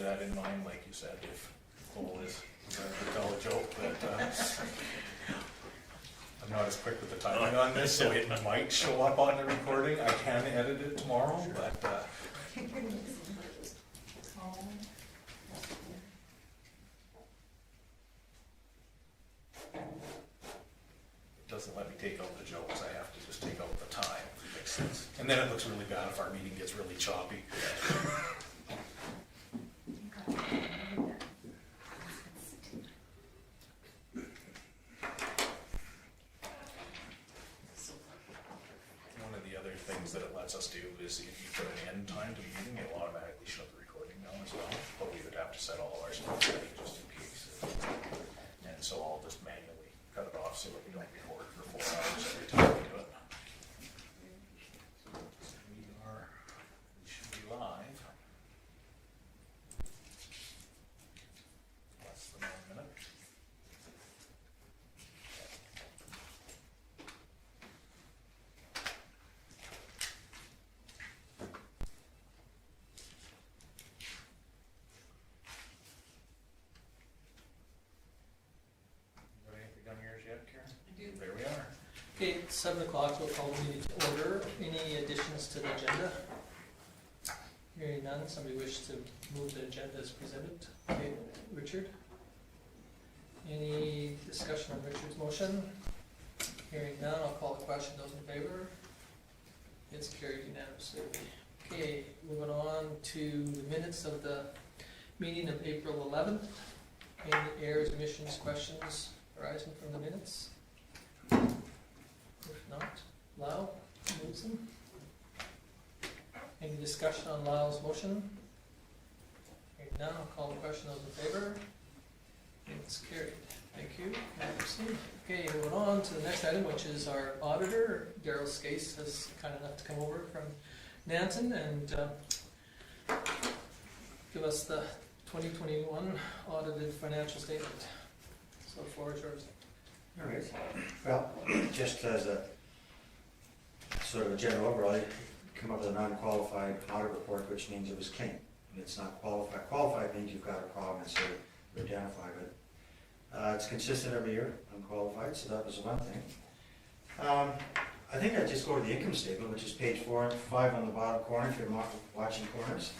that in mind, like you said, if Cole is going to tell a joke that I'm not as quick with the timing on this, so it might show up on the recording. I can edit it tomorrow, but it doesn't let me take out the jokes. I have to just take out the time. If it makes sense. And then it looks really bad if our meeting gets really choppy. One of the other things that it lets us do is if you put an end time to the meeting, it will automatically shut the recording down as well. But we would have to set all of our stuff ready just in case. And so I'll just manually cut it off so that we don't record for 4 hours every time we do it. We should be live. Less than 1 minute. Got anything on yours yet, Karen? I do. There we are. Okay, it's 7 o'clock, we'll call the meeting to order. Any additions to the agenda? Hearing none, somebody wish to move the agenda as presented? Okay, Richard? Any discussion on Richard's motion? Hearing none, I'll call the question. Those in favor? It's carried unanimously. Okay, moving on to the minutes of the meeting of April 11th. Any errors, omissions, questions arising from the minutes? If not, Lau moves them. Any discussion on Lau's motion? Hearing none, I'll call the question. Those in favor? It's carried. Thank you. Okay, moving on to the next item, which is our auditor. Darryl Scase has kind enough to come over from Nanton and give us the 2021 audited financial statement. So the floor is yours. All right. Well, just as a sort of a general overall, I come up with a non-qualified audit report, which means it was clean. And it's not qualified. Qualified means you've got a problem and so you identify it. It's consistent every year, unqualified, so that was one thing. I think I'd just go to the income statement, which is page 4 and 5 on the bottom corner if you're watching corners.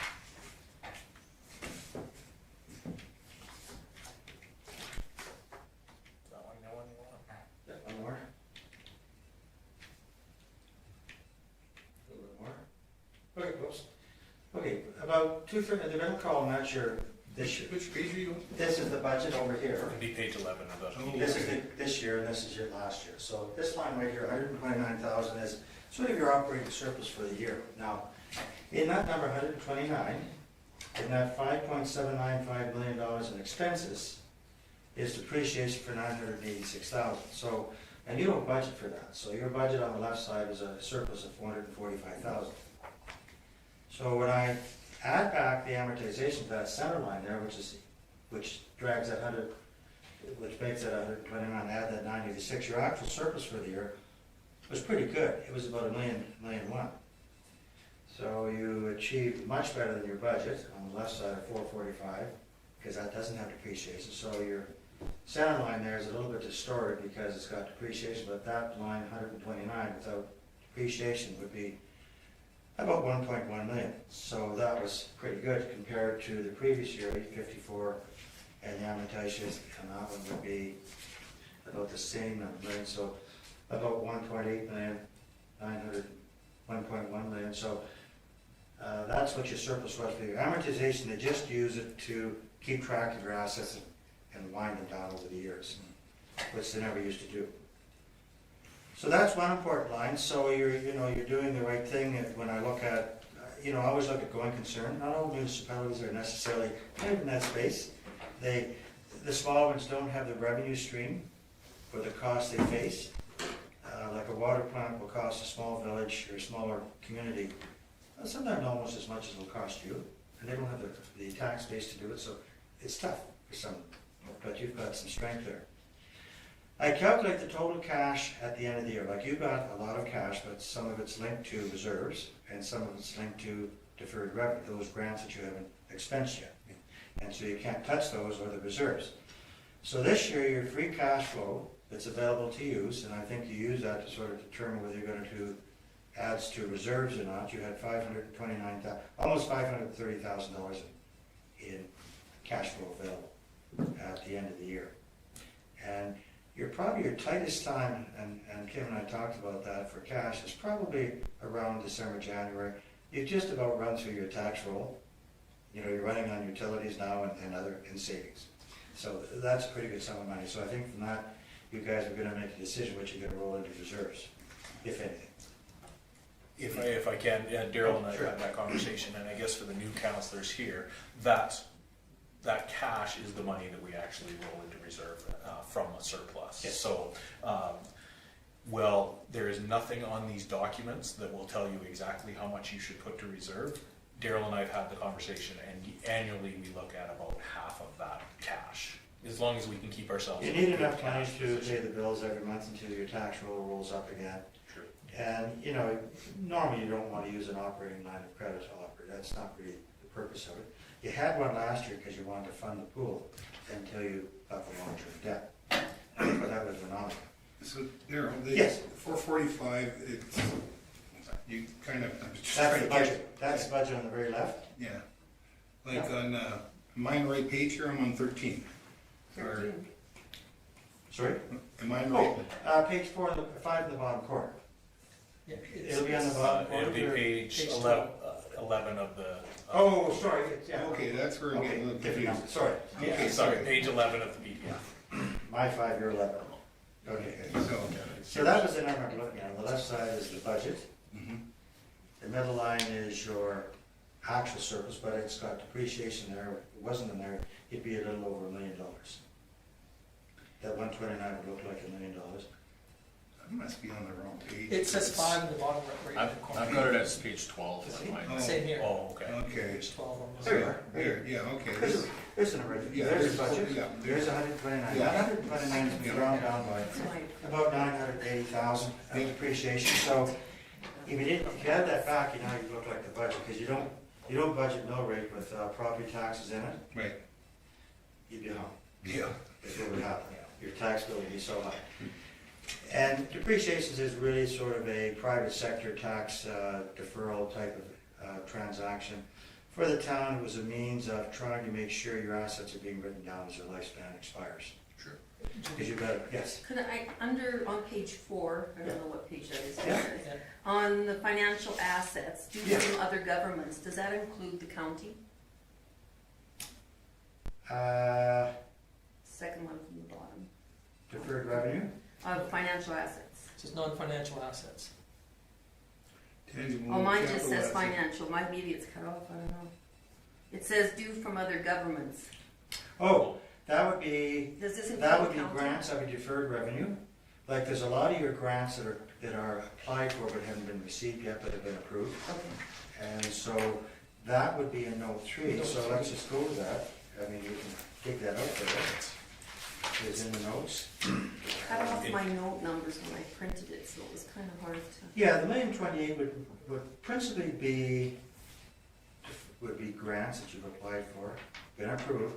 That one, no one you want? Yeah, one more. A little bit more. Okay, whoops. Okay, about 2/3 of the rental column, that's your this year. Which page are you on? This is the budget over here. It'd be page 11 of the. This is this year and this is your last year. So this line right here, 129,000 is sort of your operating surplus for the year. Now, in that number 129, in that $5.795 million in expenses is depreciation for 986,000. So, and you don't budget for that. So your budget on the left side is a surplus of 445,000. So when I add back the amortization to that center line there, which drags that 100, which makes that 129, add that 986, your actual surplus for the year was pretty good. It was about $1.1 million. So you achieved much better than your budget on the left side of 445, because that doesn't have depreciation. So your center line there is a little bit distorted because it's got depreciation, but that line 129 without depreciation would be about 1.1 million. So that was pretty good compared to the previous year, 854, and the amortization on that one would be about the same number, so about 1.8 million, 1.1 million. So that's what your surplus was for your amortization. They just use it to keep track of your assets and wind them down over the years, which they never used to do. So that's one important line. So you're doing the right thing. When I look at, I always look at going concern. Not all municipalities are necessarily kind of in that space. The small ones don't have the revenue stream for the costs they face. Like a water plant will cost a small village or a smaller community sometimes almost as much as it'll cost you, and they don't have the tax base to do it. So it's tough for some, but you've got some strength there. I calculate the total cash at the end of the year. Like, you've got a lot of cash, but some of it's linked to reserves, and some of it's linked to deferred revenue, those grants that you haven't expensed yet. and so you can't touch those or the reserves. So this year, your free cash flow that's available to use, and I think you use that to sort of determine whether you're going to adds to reserves or not, you had $529,000, almost $530,000 in cash flow available at the end of the year. And your tightest time, and Kim and I talked about that for cash, is probably around December, January. You just about run through your tax roll. You know, you're running on utilities now and other in savings. So that's a pretty good sum of money. So I think from that, you guys are going to make a decision what you're going to roll into reserves, if anything. If I can, yeah, Darryl and I Sure. had that conversation, and I guess for the new councillors here, that cash is the money that we actually roll into reserve from a surplus. Yes. So, well, there is nothing on these documents that will tell you exactly how much you should put to reserve. Darryl and I have had the conversation, and annually we look at about half of that cash, as long as we can keep ourselves. You in a need good enough money cash to position. pay the bills every month until your tax roll rolls up again. Sure. And, you know, normally you don't want to use an operating line of credit to operate. That's not really the purpose of it. You had one last year because you wanted to fund the pool until you got the long-term debt. But that was phenomenal. So, Darryl, the Yes. 445, it's, you kind of, I'm just That's trying the to catch budget. it. That's the budget on the very left. Yeah. Like on, mine right page here, I'm on 13. Or, Sorry? am I right? Oh, page 4, 5 in the bottom corner. Yeah, It'll be on the bottom corner. It'll be page Page 11 of the. Oh, sorry, yeah. Okay, that's where I'm getting a little Different number. confused. Sorry. Yeah, Okay, sorry, sorry. page 11 of the PDF. My 5, your 11. Okay. So, So that was the number I'm looking at. On the left side is the budget. mhm. The middle line is your actual surplus, but it's got depreciation there. If it wasn't in there, it'd be a little over $1 million. That 129 would look like $1 million. I must be on the wrong page. It says 5 in the bottom right I've, hand corner. I've got it as page 12 on mine. Oh. Same here. Oh, okay. Okay. Page 12 on There you this. are. There, yeah, okay. There's an original. Yeah, There's there's- a budget. yeah, There's 129. Yeah. That 129 is Yeah. drawn down by about 980,000 of Yeah. depreciation. So if you had that back, you know, you look like the budget, because you don't budget mill rate with property taxes in it. Right, You'd be hung. yeah. If it would happen. Your tax bill would be so high. And depreciation is really sort of a private sector tax deferral type of transaction. For the town, it was a means of trying to make sure your assets are being written down as their lifespan expires. Sure. Because you've got, yes. Could I, on page 4, I don't know what page that is. Yeah. Yeah. On the financial assets, due Yeah. from other governments, does that include the county? Second one from the bottom. Deferred revenue? Financial assets. It says non-financial assets. Tangible Oh, mine just capital says asset. financial, maybe it's cut off, I don't know. It says due from other governments. Oh, that would be, Does this include that would be county? grants of a deferred revenue. Like there's a lot of your grants that are applied for but haven't been received yet but have been approved. Okay. And so that would be in note 3, Note so three. let's just go with that. I mean, you can take that out there. It's in the notes. Cut off my note numbers when I printed it, so it was kind of hard to. Yeah, the $1,028,000 would principally be grants that you've applied for, been approved.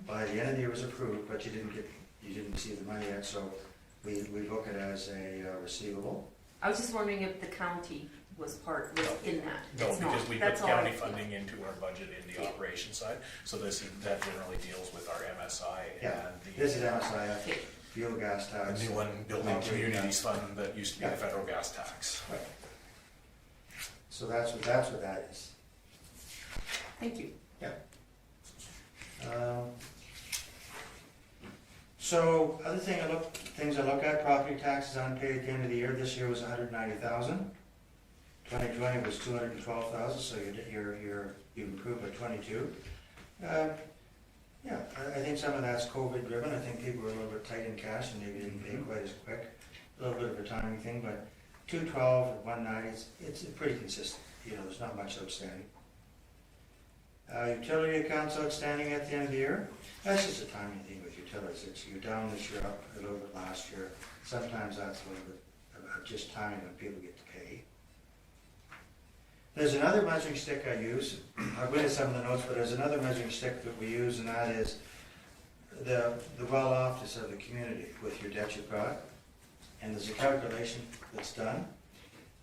By the end of the year it was approved, but you didn't see the money yet, so we look at it as a receivable. I was just wondering if the county was in that. No, It's not. because we put That's all I county feel. funding into our budget in the Yeah. operation side, so that generally deals with our MSI Yeah, and this is the MSI, Okay. fuel gas tax. new one, building communities fund that used to be the Yeah. federal gas tax. So that's what that is. Thank you. So other things I look at, property taxes unpaid at the end of the year. This year was 190,000. 2020 was 212,000, so you've improved by 22. Yeah, I think some of that's COVID driven. I think people were a little bit tight in cash and maybe didn't pay quite as quick. A little bit of a timing thing, but 212 and 190, it's pretty consistent. You know, there's not much outstanding. Utility accounts outstanding at the end of the year. That's just a timing thing with utilities. You're down this year, up a little bit last year. Sometimes that's a little bit of just timing when people get to pay. There's another measuring stick I use. I've got some of the notes, but there's another measuring stick that we use, and that is the well-offness of the community with your debt you've got. And there's a calculation that's done,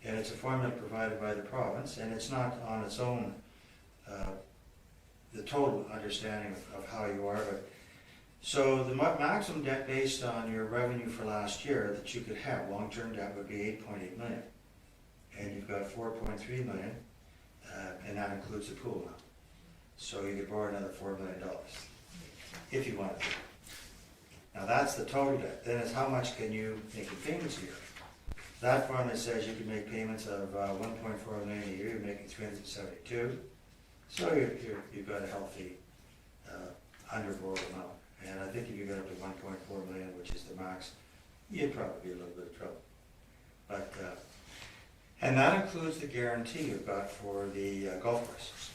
and it's a formula provided by the province, and it's not on its own the total understanding of how you are. But so the maximum debt based on your revenue for last year that you could have, long-term debt, would be 8.8 million. And you've got 4.3 million, and that includes the pool now. So you could borrow another $4 million if you wanted to. Now that's the total debt. Then it's how much can you make in payments a year. That formula says you can make payments of 1.4 million a year. You're making 372. So you've got a healthy under-borrowed amount. And I think if you got up to 1.4 million, which is the max, you'd probably be in a little bit of trouble. But and that includes the guarantee you've got for the golf course.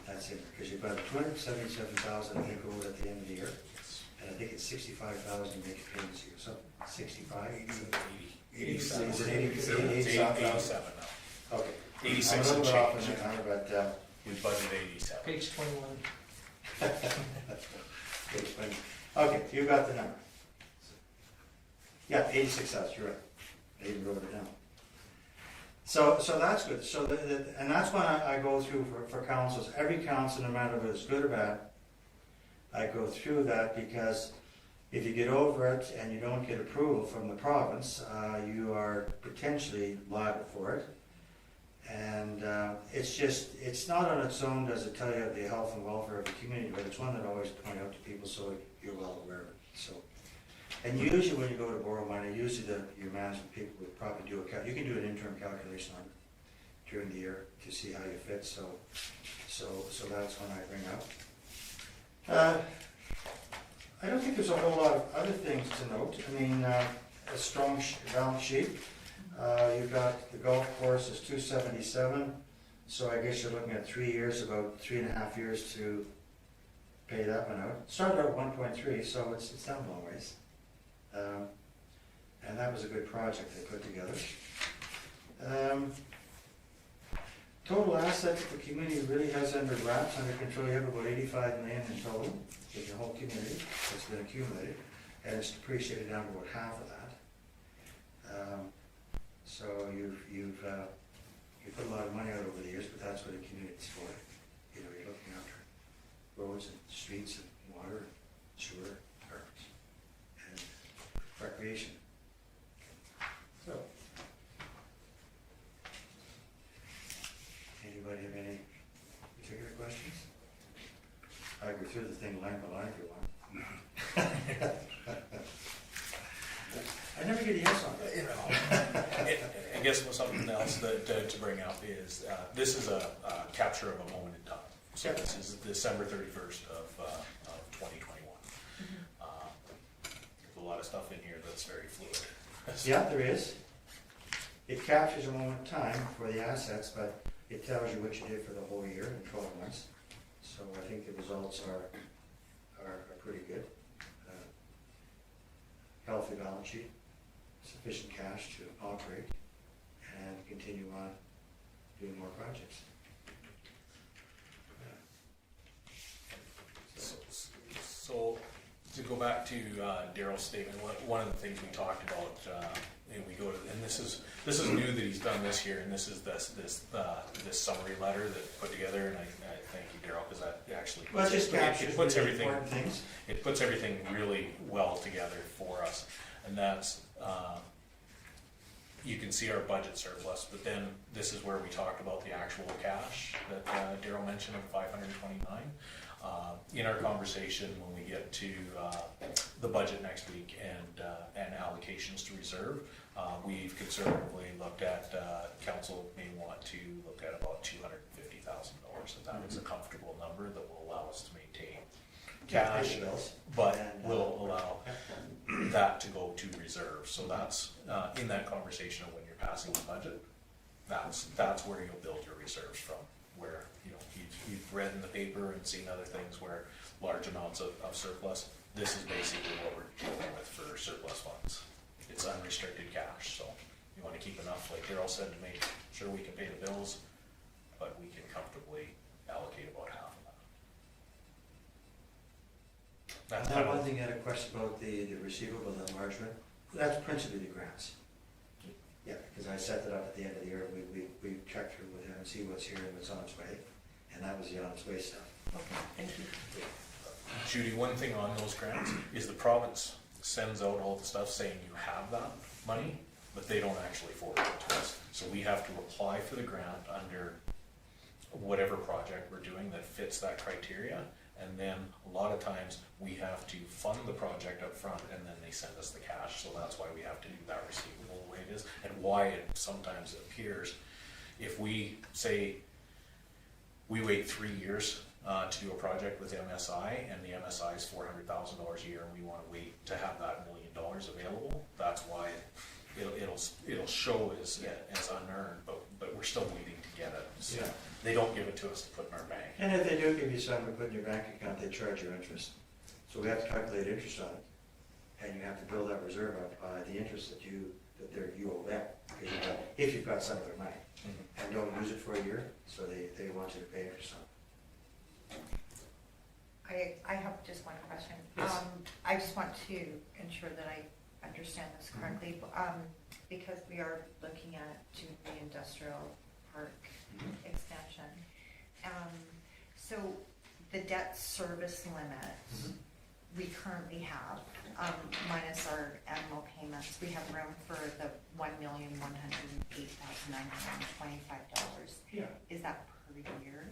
That's it, because you've got 277,000 I think owed at the end of the year, and I think it's 65,000 making payments a year. So 65, 87. Is it 80? It's 87,000? 87 now. Okay. 86 I'm a and little bit off on change. that number, but We budgeted 87. Page 21. okay, you got the number. Yeah, 86,000. You're right. I even wrote it down. So that's good. So and that's when I go through for councils. Every council, no matter whether it's good or bad, I go through that, because if you get over it and you don't get approval from the province, you are potentially liable for it. And it's not on its own, does it tell you the health and welfare of the community, but it's one that I always point out to people so you're well aware of it. So, and usually when you go to borrow money, usually your management people would probably do you can do an interim calculation on it during the year to see how you fit. So that's when I bring up. I don't think there's a whole lot of other things to note. I mean, a strong balance sheet. You've got the golf course is 277, so I guess you're looking at 3 years, about 3.5 years to pay that one out. Started out 1.3, so it's down a long ways. And that was a good project they put together. Total assets that the community really has under wraps, under control. You have about 85 million in total with the whole community that's been accumulated, and it's depreciated down to about half of that. So you've put a lot of money out over the years, but that's what the community's for. You know, you're looking after roads and streets and water and sewer, garbage, and recreation. So, anybody have any particular questions? I go through the thing line by line if you want. I never get a yes on it. I guess something else that to bring up is this is a capture of a moment in time. So this is December 31st of 2021. There's a lot of stuff in here that's very fluid. Yeah, there is. It captures a moment in time for the assets, but it tells you what you did for the whole year in 12 months. So I think the results are pretty good. Healthy balance sheet, sufficient cash to operate, and continue on doing more projects. So to go back to Darryl's statement, one of the things we talked about, and we go to, and this is new that he's done this year, and this is this summary letter that put together, and I thank you, Darryl, because that actually Well, it just captures it puts really everything. important things. It puts everything really well together for us, and that's you can see our budget surplus, but then this is where we talked about the actual cash that Darryl mentioned of 529. In our conversation when we get to the budget next week and allocations to reserve, we've conservatively looked at, council may want to look at about $250,000, and that is a comfortable number that will allow us to maintain cash, but will allow that to go to reserve. So that's in that conversation of when you're passing the budget, that's where you'll build your reserves from, where you've read in the paper and seen other things where large amounts of surplus. This is basically what we're dealing with for surplus funds. It's unrestricted cash, so you want to keep enough, like Darryl said, to make sure we can pay the bills, but we can comfortably allocate about half of that. That's kind Now, one of, thing I had a question about the receivable enlargement, that's principally the grants. Yeah, because I set that up at the end of the year, we checked through with him and see what's here and what's on its way, and that was the on its way stuff. Okay, thank you. Judy, one thing on those grants is the province sends out all the stuff saying you have that money, but they don't actually forward it to us. So we have to apply for the grant under whatever project we're doing that fits that criteria. And then a lot of times we have to fund the project up front and then they send us the cash. So that's why we have to do that receivable the way it is and why it sometimes appears. If we say we wait 3 years to do a project with MSI and the MSI is $400,000 a year and we want to wait to have that $1 million available, that's why it'll show as unearned, but we're still waiting to get it. So Yeah. they don't give it to us to put in our bank. And if they do give you some to put in your bank account, they charge you interest. So we have to calculate interest on it, and you have to build that reserve up by the interest that you owe them. If you've got some of their money, and don't use it for a year, so they want you to pay interest on it. I have just one question. Yes. I just want to ensure that I understand this correctly, because we are looking at doing the industrial park extension. So the debt service limit we currently have, minus our annual payments, we have room for the $1,108,925. Yeah. Is that per year?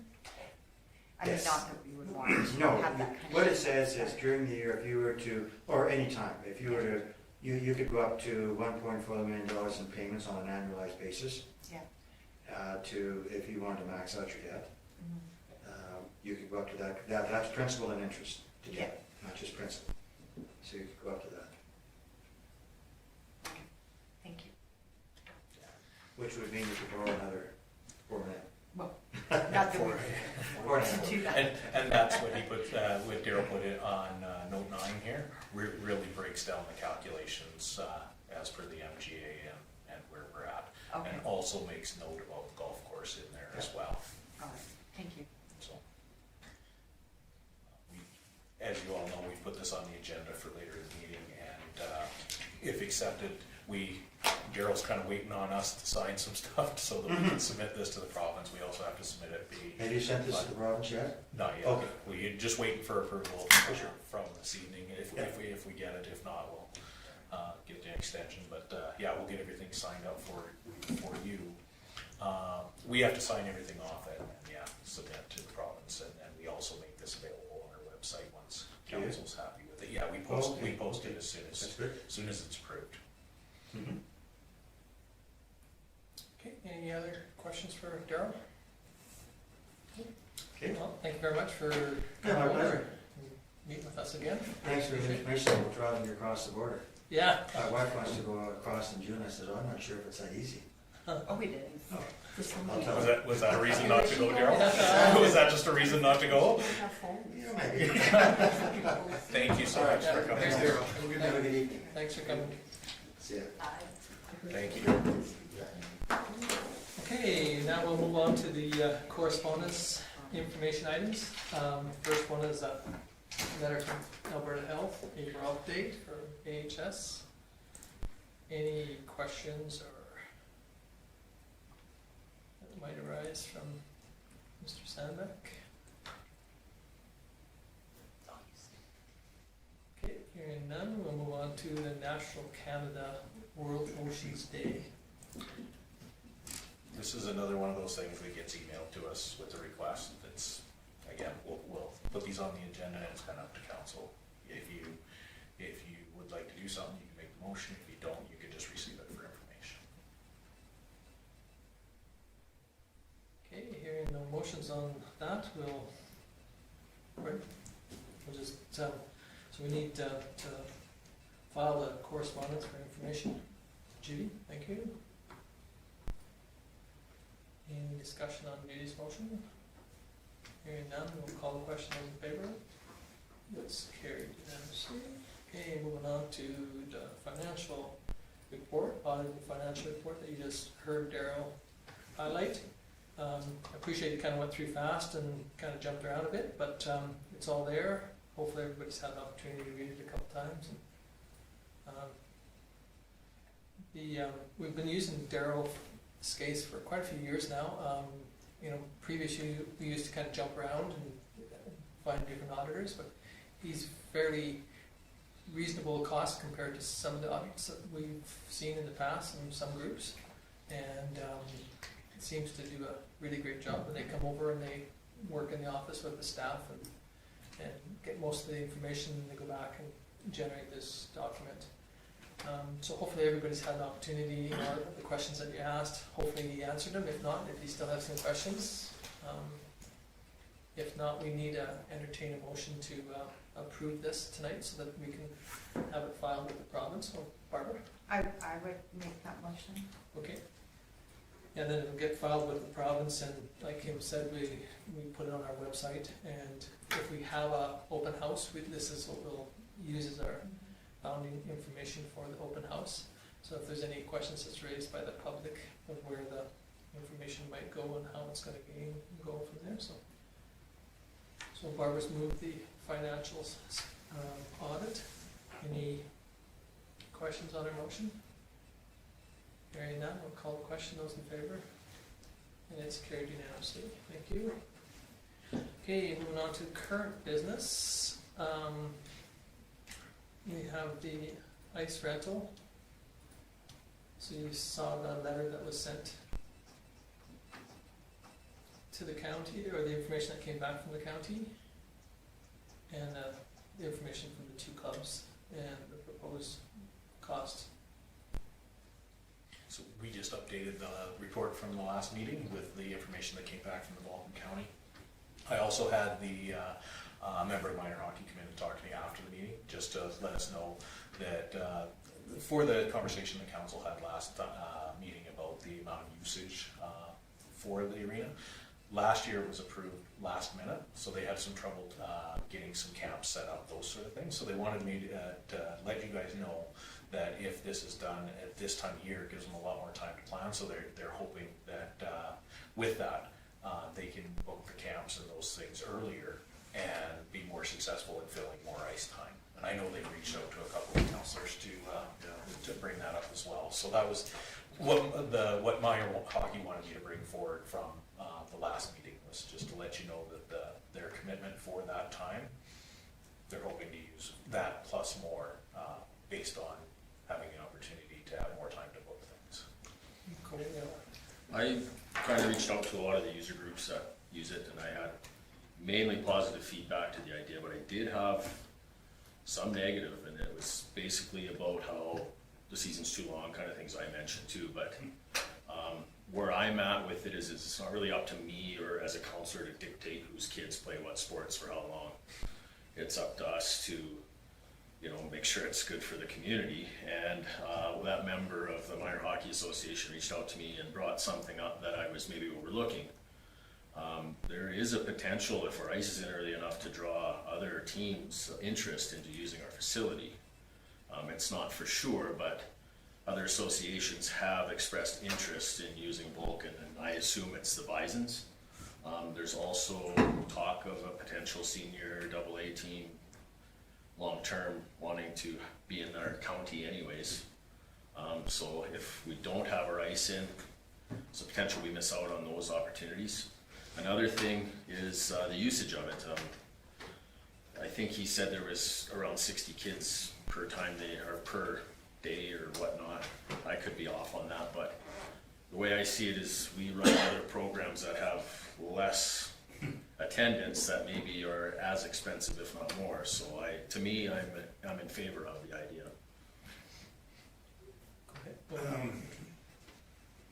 I mean, Yes. not that we would want to No, have that kind of. what it says is during the year, if you were to, or any time, if you were to, you could go up to $1.4 million in payments on an annualized basis. Yeah. To, if you wanted to max out your debt, Mhm. you could go up to that. That's principal and interest to get, not just principal. So you could go up to that, Thank you. which would mean you could borrow another $4 million. Well, not that we Or want to do that. And that's what he put, what Darryl put it on note 9 here, really breaks down the calculations as per the MGA and where we're at. Okay, And also makes note about the golf course in there as well. all right, thank you. So, as you all know, we put this on the agenda for later in the meeting, and if accepted, Darryl's kind of waiting on us to sign some stuff so that we can submit this to the province. We also have to submit it Have you sent this to the province yet? not yet. Okay. We're just waiting for approval Sure. from this evening. If we get it, if not, we'll get the extension. But yeah, we'll get everything signed up for you. We have to sign everything off and submit to the province, and we also make this available on our website once Do you? council's happy with it. Yeah, we post Okay. we post it as soon That's good. as it's approved. Okay, any other questions for Darryl? Okay. Well, thank you very much for Yeah, my coming over pleasure. and meeting with us again. Thanks for the information about traveling across the border. Yeah. My wife wants to go across in June. I said, oh, I'm not sure if it's that easy. Oh, we did. Oh, For some I'll people. tell her. Was that a reason not to go, Darryl? Was that just a reason not to go? People have phones. Yeah, maybe. Thank you so much for coming. Thanks, over. Darryl. Have a good evening. Thanks for coming. See ya. Thank you. Okay, now we'll move on to the correspondence information items. First one is a letter from Alberta Health, April update for AHS. Any questions or that might arise from Mr. Sandbeck? Okay, hearing none, we'll move on to the National Canada World Oceans Day. This is another one of those things that gets emailed to us with a request. It's, again, we'll put these on the agenda and it's kind of up to council. If you would like to do something, you can make the motion. If you don't, you can just receive it for information. Okay, hearing no motions on that, we'll just, so we need to file a correspondence for information. Judy, thank you. Any discussion on Judy's motion? Hearing none, we'll call the question. Those in favor? It's carried unanimously. Okay, moving on to the financial report, audited financial report that you just heard Darryl highlight. Appreciate you kind of went through fast and kind of jumped around a bit, but it's all there. Hopefully everybody's had an opportunity to read it a couple times. We've been using Darryl Scase for quite a few years now. Previously we used to kind of jump around and find different auditors, but he's fairly reasonable cost compared to some of the audits that we've seen in the past in some groups. And it seems to do a really great job when they come over and they work in the office with the staff and get most of the information, and they go back and generate this document. So hopefully everybody's had an opportunity, the questions that you asked, hopefully he answered them. If not, if you still have some questions, if not, we need to entertain a motion to approve this tonight so that we can have it filed with the province. So Barbara? I would make that motion. Okay. And then it'll get filed with the province, and like Kim said, we put it on our website, and if we have a open house, this is what we'll use as our founding information for the open house. So if there's any questions that's raised by the public of where the information might go and how it's going to go from there. So Barbara's moved the financials audit. Any questions on our motion? Hearing none, we'll call the question. Those in favor? And it's carried unanimously. Thank you. Okay, moving on to current business. We have the ice rental. So you saw the letter that was sent to the county, or the information that came back from the county, and the information from the two clubs and the proposed cost. So we just updated the report from the last meeting with the information that came back from the Vulcan County. I also had the member of minor hockey come in and talk to me after the meeting, just to let us know that for the conversation the council had last meeting about the amount of usage for the arena. Last year it was approved last minute, so they had some trouble getting some camps set up, those sort of things. So they wanted me to let you guys know that if this is done at this time of year, it gives them a lot more time to plan. So they're hoping that with that, they can book the camps and those things earlier and be more successful in filling more ice time. And I know they reached out to a couple of councillors to bring that up as well. So that was what minor hockey wanted me to bring forward from the last meeting, was just to let you know that their commitment for that time, they're hoping to use that plus more based on having an opportunity to have more time to book things. I kind of reached out to a lot of the user groups that use it, and I had mainly positive feedback to the idea, but I did have some negative, and it was basically about how the season's too long, kind of things I mentioned too. But where I'm at with it is it's not really up to me or as a counselor to dictate whose kids play what sports for how long. It's up to us to, make sure it's good for the community. And that member of the Minor Hockey Association reached out to me and brought something up that I was maybe overlooking. There is a potential, if our ice is in early enough, to draw other teams' interest into using our facility. It's not for sure, but other associations have expressed interest in using Vulcan, and I assume it's the Bisons. There's also talk of a potential senior AA team long-term wanting to be in our county anyways. So if we don't have our ice in, there's a potential we miss out on those opportunities. Another thing is the usage of it. I think he said there was around 60 kids per day or whatnot. I could be off on that, but the way I see it is we run other programs that have less attendance that maybe are as expensive, if not more. So to me, I'm in favor of the idea. Go ahead.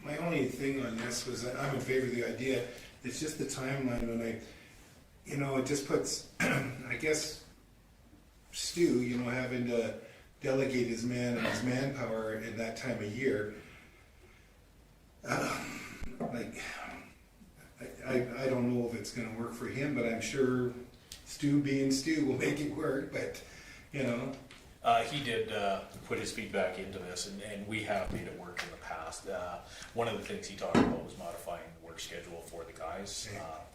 My only thing on this was that I'm in favor of the idea. It's just the timeline when it just puts, I guess, Stu, having to delegate his manpower in that time of year. I don't know if it's going to work for him, but I'm sure Stu being Stu will make it work, but, He did put his feedback into this, and we have made it work in the past. One of the things he talked about was modifying the work schedule for the guys,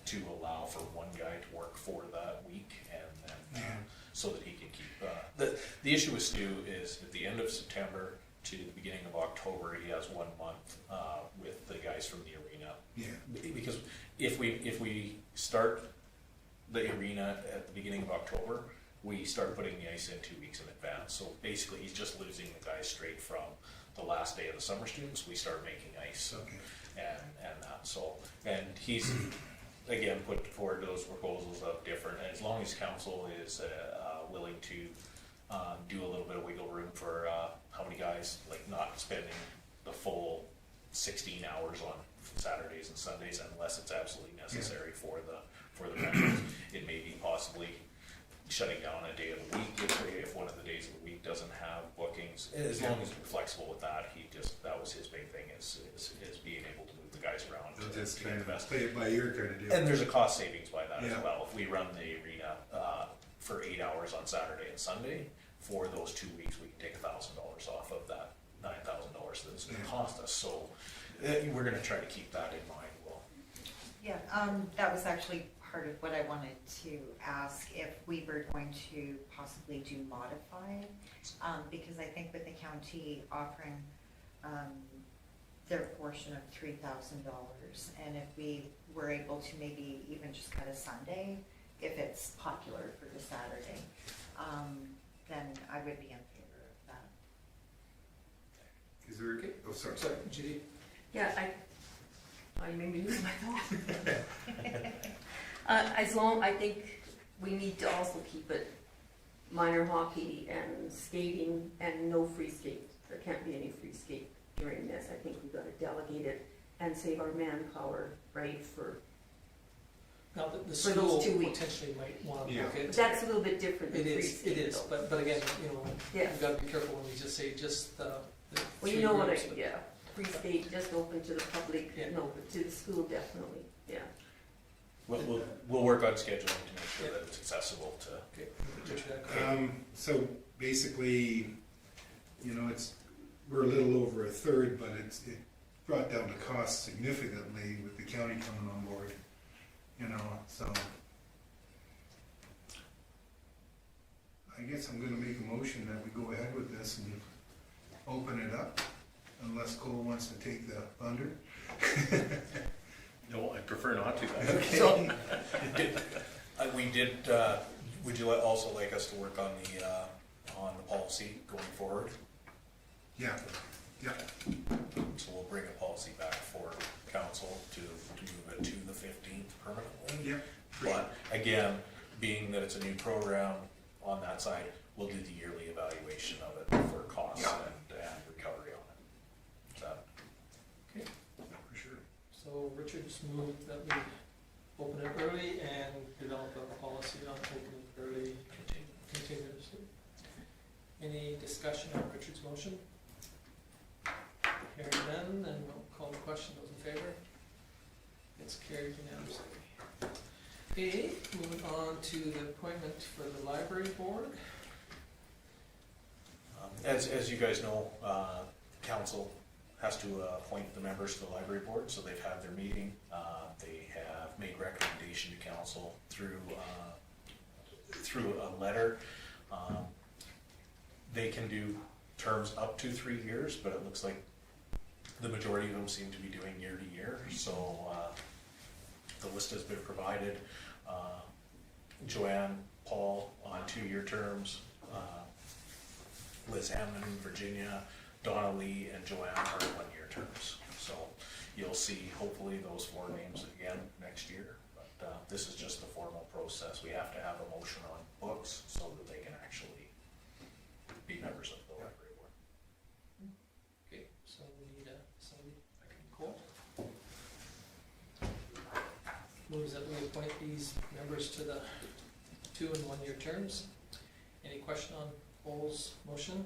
to allow for one guy to work for that week, and then, so that he can keep, the issue with Stu is at the end of September to the beginning of October, he has 1 month, with the guys from the arena. Yeah. Because if we start the arena at the beginning of October, we start putting the ice in 2 weeks in advance. So basically, he's just losing the guys straight from the last day of the summer students. We start making ice, Okay. and that. So, and he's again put forward those proposals of different. As long as council is willing to do a little bit of wiggle room for how many guys, like not spending the full 16 hours on Saturdays and Sundays unless it's absolutely necessary for the members. It may be possibly shutting down a day of the week if one of the days of the week doesn't have bookings. As long as we're flexible with that, that was his big thing is being able to move the guys around. They'll to just get kind the of best. play it by ear kind of deal. And there's a cost savings by that as Yeah. well. If we run the arena for 8 hours on Saturday and Sunday, for those 2 weeks, we can take $1,000 off of that $9,000 that it's going to cost us. So we're going to try to keep that in mind. Well, Yeah, that was actually part of what I wanted to ask, if we were going to possibly do modified, because I think with the county offering their portion of $3,000, and if we were able to maybe even just cut a Sunday, if it's popular for the Saturday, then I would be in favor of that. Is there? Okay. Oh, sorry. Sorry, Judy? Yeah, I made me lose my thought. I think we need to also keep it minor hockey and skating and no free skate. There can't be any free skate during this. I think we've got to delegate it and save our manpower, right, for, Now, the For school those 2 weeks. potentially might want to Yeah. look but into that's a little bit different than It free is, skate. it is, though. but again, you know, Yeah. we've got to be careful when we just say just the Well, you three know what groups, but- yeah, free skate just open to the public, Yeah. no, but to the school definitely, yeah. we'll work on scheduling to make sure that it's accessible to. Okay, Richard, okay. So basically, you know, we're a little over a third, but it brought down the cost significantly with the county coming on board, you know, so. I guess I'm gonna make a motion that we go ahead with this and open it up, unless Cole wants to take the thunder. No, I prefer not to. So, would you also like us to work on the policy going forward? Yeah, yeah, So we'll bring a policy back for council to move it to the 15th permanently. yeah. But again, being that it's a new program on that side, we'll do the yearly evaluation of it for costs and recovery on it. So, For sure. So Richard's moved that we open it early and develop a policy on opening early continuously. Any discussion on Richard's motion? Hearing none, then we'll call the question. Those in favor? It's carried unanimously. Okay, moving on to the appointment for the library board. As you guys know, council has to appoint the members to the library board, so they've had their meeting. They have made recommendation to council through a letter. They can do terms up to 3 years, but it looks like the majority of them seem to be doing year to year. So the list has been provided. Joanne, Paul on 2-year terms. Liz Hammond, Virginia, Donna Lee, and Joanne are 1-year terms. So you'll see hopefully those 4 names again next year. But this is just the formal process. We have to have a motion on books so that they can actually be members of the library board. Okay, so we need somebody. Cool. Moves that we appoint these members to the 2 and 1 year terms. Any question on Paul's motion?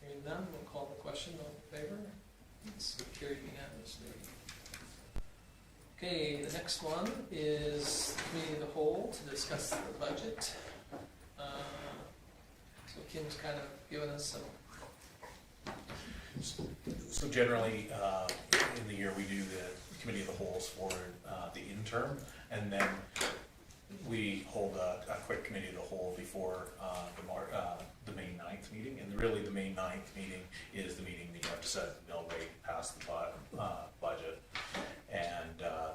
Hearing none, we'll call the question. All in favor? It's carried unanimously. Okay, the next one is committee of the whole to discuss the budget. So Kim's kind of given us some. So generally, in the year, we do the committee of the holes for the interim, and then we hold a quick committee of the whole before the May 9th meeting. And really, the May 9th meeting is the meeting that you have to set mill rate, pass the budget, and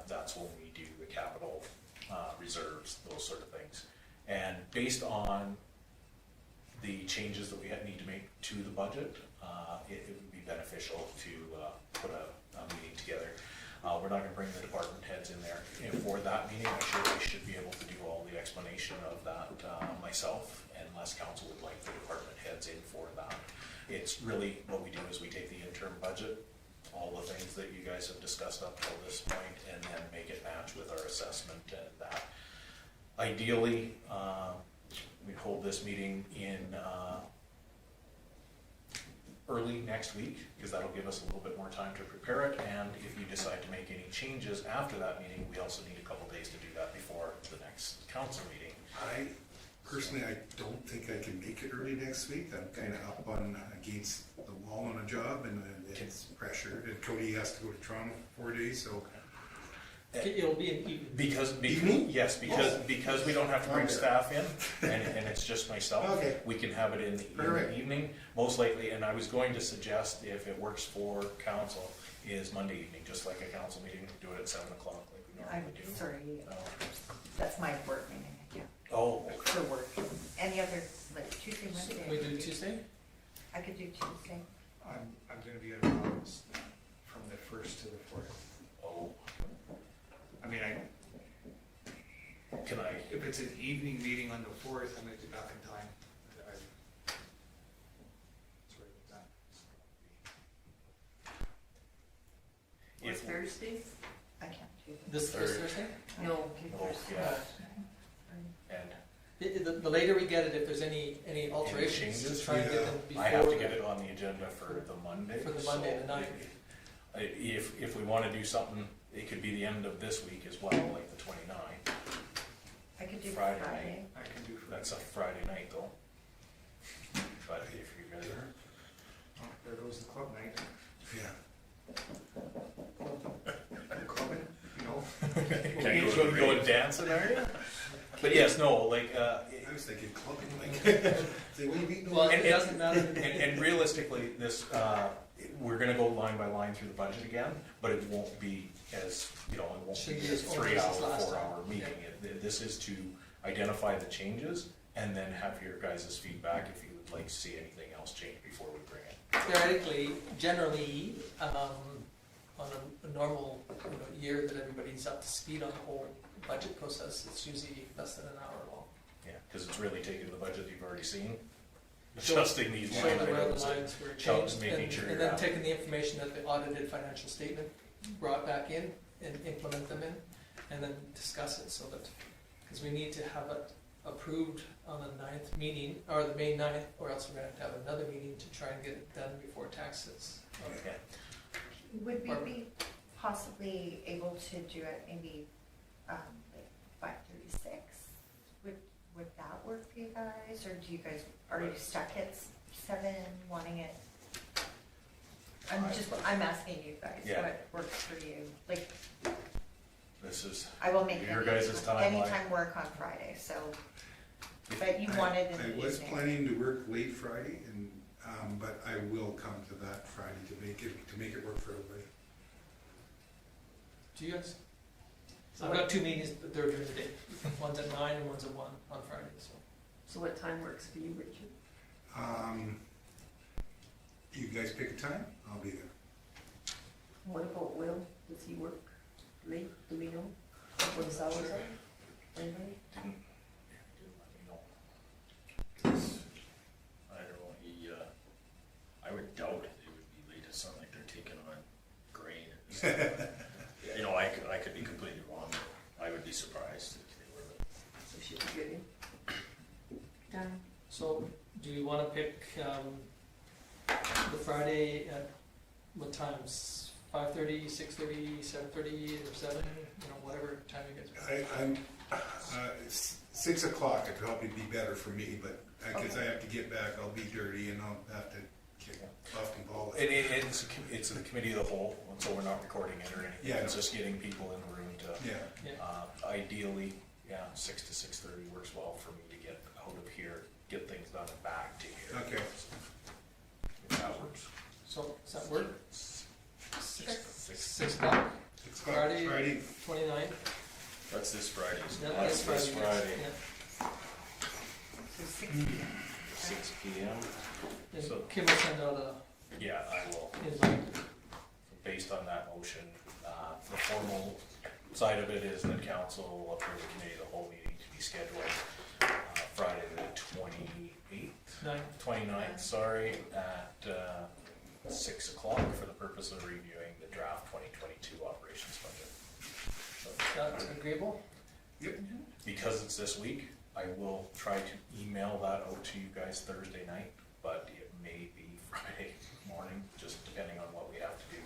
that's when we do the capital reserves, those sort of things. And based on the changes that we need to make to the budget, it would be beneficial to put a meeting together. We're not gonna bring the department heads in there. And for that meeting, I should be able to do all the explanation of that myself, unless council would like the department heads in for that. It's really, what we do is we take the interim budget, all the things that you guys have discussed up till this point, and then make it match with our assessment and that. Ideally, we'd hold this meeting in early next week, because that'll give us a little bit more time to prepare it, and if you decide to make any changes after that meeting, we also need a couple days to do that before the next council meeting. Personally, I don't think I can make it early next week. I'm kind of up against the wall on a job, and it's pressure. And Cody has to go to Toronto for 4 days, so. It'll be an evening. Because we don't have to bring staff in, and it's just myself. Okay. We can have it in the evening, most likely, and I was going to suggest, if it works for council, is Monday evening, just like a council meeting, do it at 7 o'clock like we I'm normally do. sorry, Oh. that's my work meeting, yeah, Oh, okay. for work. Any other, like Tuesday, Wednesday? We do Tuesday? I could do Tuesday. I'm gonna be out of office from the 1st to the 4th. Oh, I mean, can I, if it's an evening meeting on the 4th, I'm gonna be back in time. Sorry about that. Or if, Thursday? I can't do that. This Thursday? No. oh, yeah, and The later we get it, if there's any alterations, changes? just try and get them before. I have to get it on the agenda for the Monday. For the Monday, so the 9th. If we wanna do something, it could be the end of this week as well, like the 29th. I could do Friday Friday. I can do for That's a Friday night though. But if you guys are, Oh, there goes the club night. Yeah. Clubbing, you know. can you go and dancing, are you? But yes, no, like, I was thinking clubbing, like, say, what do you mean? Well, it doesn't matter. and realistically, this, we're gonna go line by line through the budget again, but it won't be as, it won't Shouldn't be be a as onerous as 3-hour, last 4-hour time. meeting. This is to identify the changes and then have your guys' feedback if you would like to see anything else change before we bring it. Theoretically, generally, on a normal year that everybody's up to speed on the whole budget process, it's usually less than an hour long. Yeah, because it's really taking the budget you've already seen, Show- adjusting these Show line them where the items. lines were helps changed, making and sure and you're then happy. taking the information that the audited financial statement brought back in and implement them in, and then discuss it so that, because we need to have it approved on the 9th meeting, or the May 9th, or else we're gonna have to have another meeting to try and get it done before taxes. Okay. Would we be possibly able to do it maybe, like 5:36? Would that work for you guys, or do you guys, are you stuck at 7, wanting it? I'm asking you guys, Yeah. what works for you? Like, This is, I will make Your guys' timeline. anytime work on Friday, so, but you wanted in the I evening. was planning to work late Friday, and, but I will come to that Friday to make it work for everybody. Do you guys? I've got 2 meetings, but they're during the day. One's at 9 and one's at 1 on Friday, so. So what time works for you, Richard? You guys pick a time, I'll be there. What about Will? Does he work late? Do we know? What his hours are? Anybody? didn't let me know. 'Cause I don't know, I would doubt it would be late. It's not like they're taking on grain. and stuff. I could be completely wrong, but I would be surprised if they were. So should we get in? Done. So, do you wanna pick, the Friday at what times? 5:30, 6:30, 7:30, or 7, whatever time you guys. I'm, 6 o'clock would probably be better for me, but, because I have to get back, I'll be dirty, and I'll have to kick off and ball. It's the committee of the whole, so we're not recording it or anything. Yeah, It's no. just getting people in the room to, Yeah. ideally, 6 to 6:30 works well for me to get out of here, get things done and back to here. Okay. If that works. So, does that work? Six. 6 o'clock, 6 o'clock, Friday. Friday. 29th? That's this Friday. isn't it? Yeah, That's this Friday. Yeah. So 6 p.m. 6 PM. And So- Kim will send out a Yeah, I will. invite. Based on that motion, the formal side of it is that council will approve the committee of the whole meeting to be scheduled Friday the 29th, sorry, at 6 o'clock for the purpose of reviewing the draft 2022 operations budget. So, Is that agreeable? because it's this week, I will try to email that out to you guys Thursday night, but it may be Friday morning, just depending on what we have to do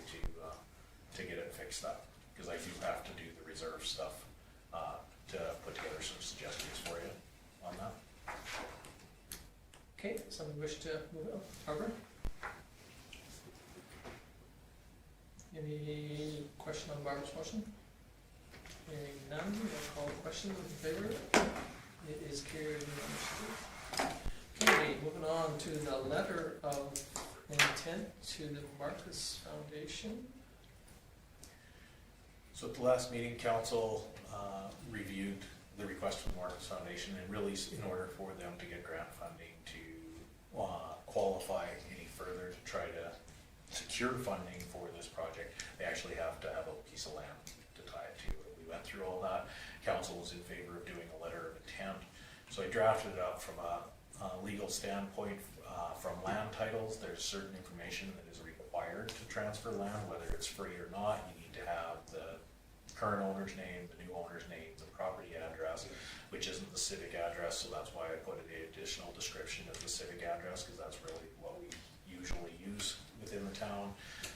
to get it fixed up. Because I do have to do the reserve stuff, to put together some suggestions for you on that. Okay, somebody wish to move it? Barbara? Any question on Barbara's motion? Hearing none, I'll call the question, those in favor? It is carried unanimously. Okay, moving on to the letter of intent to the Marquis Foundation. So at the last meeting, council reviewed the request from the Marquis Foundation, and really in order for them to get grant funding to qualify any further to try to secure funding for this project, they actually have to have a piece of land to tie it to. We went through all that. Council was in favor of doing a letter of intent. So I drafted it up from a legal standpoint. From land titles, there's certain information that is required to transfer land, whether it's free or not. You need to have the current owner's name, the new owner's name, the property address, which isn't the civic address, so that's why I put an additional description of the civic address, because that's really what we usually use within the town.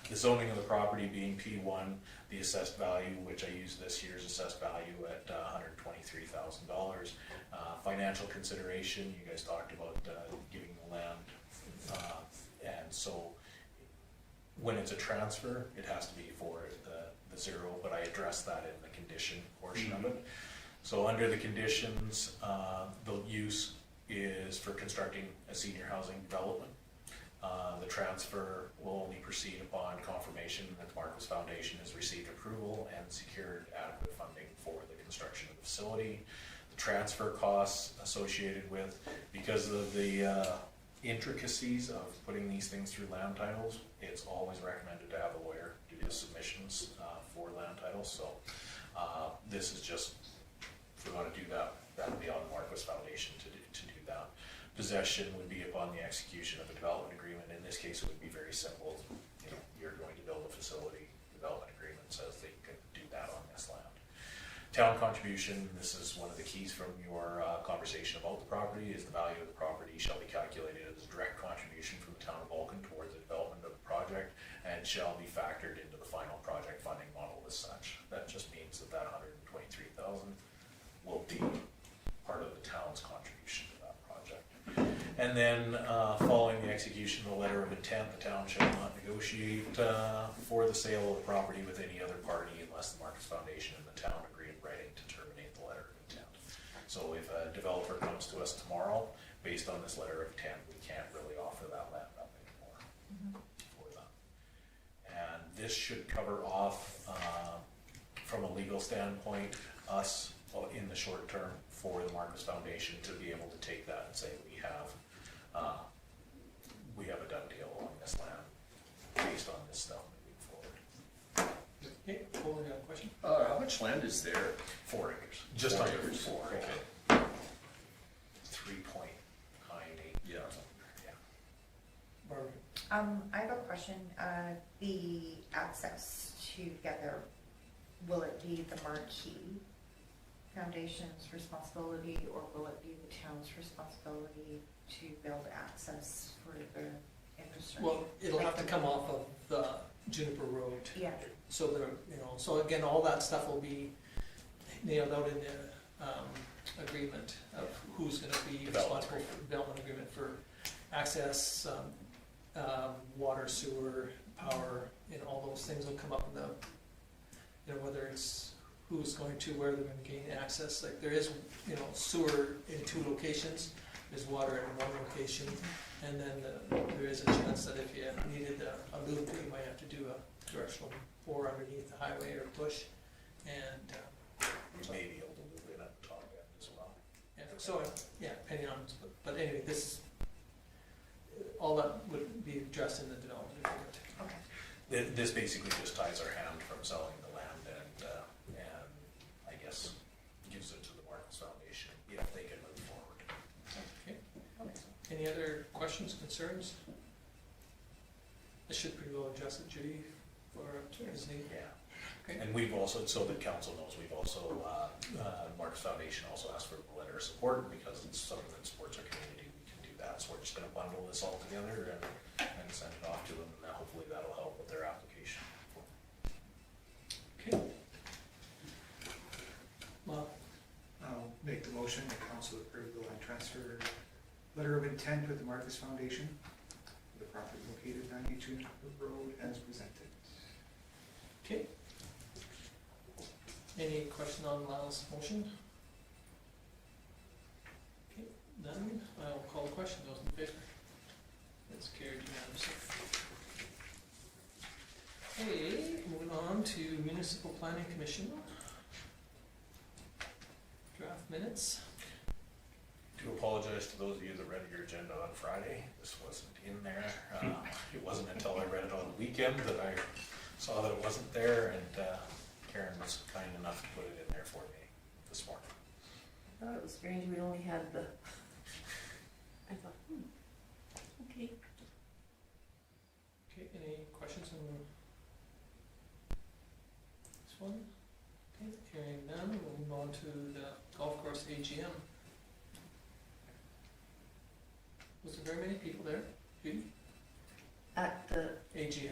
The zoning of the property being P1, the assessed value, which I use this year's assessed value at $123,000. Financial consideration, you guys talked about giving the land, and so when it's a transfer, it has to be for the zero, but I addressed that in the condition portion of it. So under the conditions, the use is for constructing a senior housing development. The transfer will only proceed upon confirmation that the Marquis Foundation has received approval and secured adequate funding for the construction of the facility. The transfer costs associated with, because of the intricacies of putting these things through land titles, it's always recommended to have a lawyer do the submissions for land titles. So this is just, if we're going to do that, that would be on the Marquis Foundation to do that. Possession would be upon the execution of a development agreement. In this case, it would be very simple. You know, you're going to build a facility, development agreement says that you can do that on this land. Town contribution, this is one of the keys from your conversation about the property, is the value of the property shall be calculated as a direct contribution from the town of Vulcan towards the development of the project and shall be factored into the final project funding model as such. That just means that that $123,000 will be part of the town's contribution to that project. And then following the execution of the letter of intent, the town shall not negotiate for the sale of the property with any other party unless the Marquis Foundation and the town agree in writing to terminate the letter of intent. So if a developer comes to us tomorrow, based on this letter of intent, we can't really offer that land up anymore for that. And this should cover off, from a legal standpoint, us in the short term for the Marquis Foundation to be able to take that and say we have a done deal on this land based on this stuff moving forward. Okay, Paul, you got a question? How much land is there? 4 acres, just 4 under acres. 4. Okay. 3.98. Yeah. Yeah. Barbara? I have a question. The access to get there, will it be the Marquis Foundation's responsibility, or will it be the town's responsibility to build access for the infrastructure? Well, it'll have to come off of the Juniper Road. Yeah, So there, so again, all that stuff will be nailed out in the agreement of who's gonna be responsible for development agreement for access, water, sewer, power, all those things will come up in the, whether it's who's going to, where they're gonna gain access, like there is, sewer in 2 locations, there's water in 1 location, and then there is a chance that if you needed a loop, you might have to do a directional bore underneath the highway or push, and, We may be able to move it at the top end as well. yeah, so, yeah, depending on, but anyway, all that would be addressed in the development agreement. Okay. This basically just ties our hand from selling the land and I guess gives it to the Marquis Foundation if they can move forward. Okay. Any other questions, concerns? I should pretty well address it, Judy, for his name. Yeah. Okay. And we've also, so the council knows, we've also, Marquis Foundation also asked for a letter of support because it's something that supports our community. We can do that. So we're just gonna bundle this all together and send it off to them, and hopefully that'll help with their application. Okay. Well, I'll make the motion that council approve the land transfer letter of intent with the Marquis Foundation for the property located 92 Road as presented. okay. Any question on Lyle's motion? Okay, none. I will call the question. Those in favor? That's carried unanimously. Okay, moving on to Municipal Planning Commission. Draft minutes. To apologize to those of you that read your agenda on Friday, this wasn't in there. It wasn't until I read it on the weekend that I saw that it wasn't there, and Karen was kind enough to put it in there for me this morning. I thought it was strange, we only had the, I thought, okay. Okay, any questions on this one? Okay, hearing none, we'll move on to the golf course AGM. Was there very many people there, Judy? At the, AGM.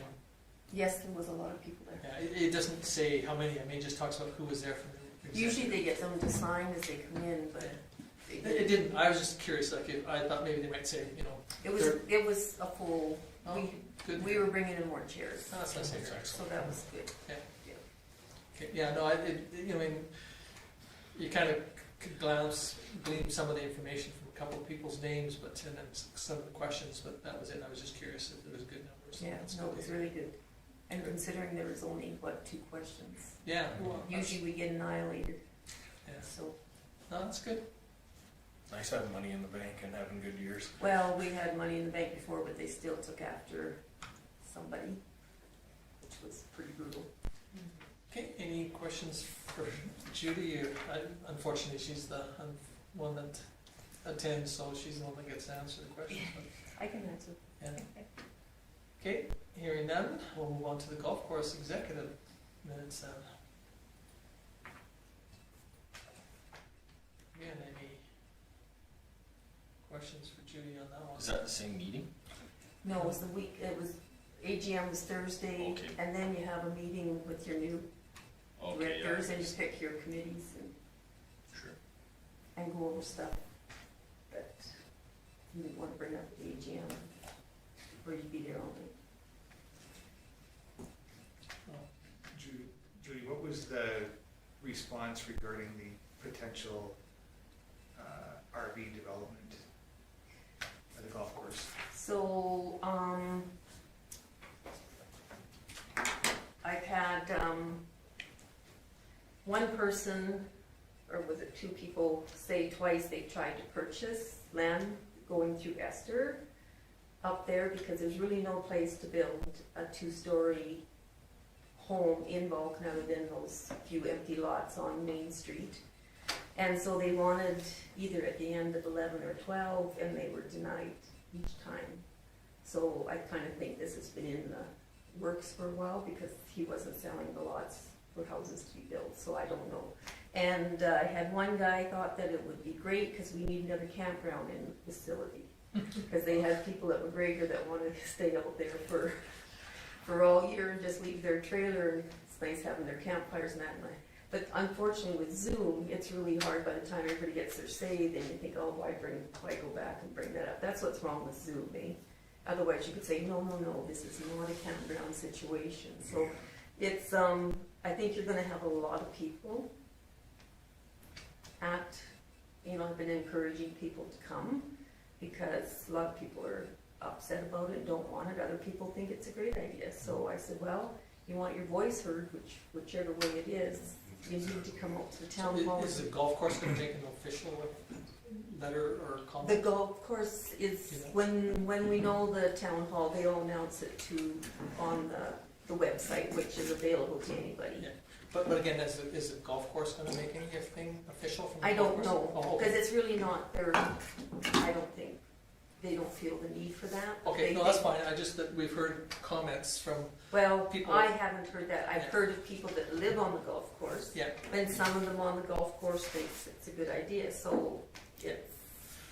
yes, there was a lot of people there. Yeah, it doesn't say how many, it just talks about who was there from the Usually they get someone to sign as they come in, but they It didn't, I was just curious, like, if, I thought maybe they might say, it was a full, oh, good. we were bringing in more chairs, Oh, that's nice, That's so excellent. that was good. okay, yeah, no, you kind of could glean some of the information from a couple of people's names, but, and then some of the questions, but that was it, I was just curious if there was good numbers. Yeah, That's no, good it was to hear. really good. And considering there was only, 2 questions, Yeah, well, usually we get annihilated, yeah, so. no, that's good. Nice having money in the bank and having good years. Well, we had money in the bank before, but they still took after somebody, which was pretty brutal. Okay, any questions for Judy? Unfortunately, she's the one that attends, so she's the one that gets to answer the questions. but- I can answer. Yeah. Okay, hearing none, we'll move on to the golf course executive minutes then. Again, any questions for Judy on that one? Is that the same meeting? No, it was the week, AGM was Thursday, Okay. and then you have a meeting with your new Okay, directors, and you yeah. pick your committees Sure. and go over stuff that you didn't want to bring up at the AGM, or you'd be there all night. Judy, what was the response regarding the potential RV development at the golf course? So, I've had, one person, or was it 2 people, say twice they've tried to purchase land going through Esther up there, because there's really no place to build a 2-story home in Vulcan other than those few empty lots on Main Street. And so they wanted either at the end of 11 or 12, and they were denied each time. So I kind of think this has been in the works for a while, because he wasn't selling the lots for houses to be built, so I don't know. And I had one guy thought that it would be great, because we need another campground in the facility. Because they had people at McGregor that wanted to stay out there for all year and just leave their trailer, and it's nice having their campfires and that. But unfortunately with Zoom, it's really hard by the time everybody gets their say, then you think, oh, why go back and bring that up? That's what's wrong with Zoom, eh? Otherwise, you could say, no, this is not a campground situation. So it's, I think you're gonna have a lot of people I've been encouraging people to come because a lot of people are upset about it, don't want it. Other people think it's a great idea. So I said, well, you want your voice heard, whichever way it is, you need to come up to the town hall. Is the golf course gonna make an official letter or comment? The golf course is, when we know the town hall, they'll announce it on the website, which is available to anybody. Yeah. But again, is the golf course gonna make anything official from the I golf don't course? know, Oh, okay. because it's really not their, I don't think, they don't feel the need for that. Okay, no, that's fine, that we've heard comments from, Well, people- I haven't heard that. I've Yeah. heard of people that live on the golf course, yeah, and some of them on the golf course thinks it's a good idea, so it's,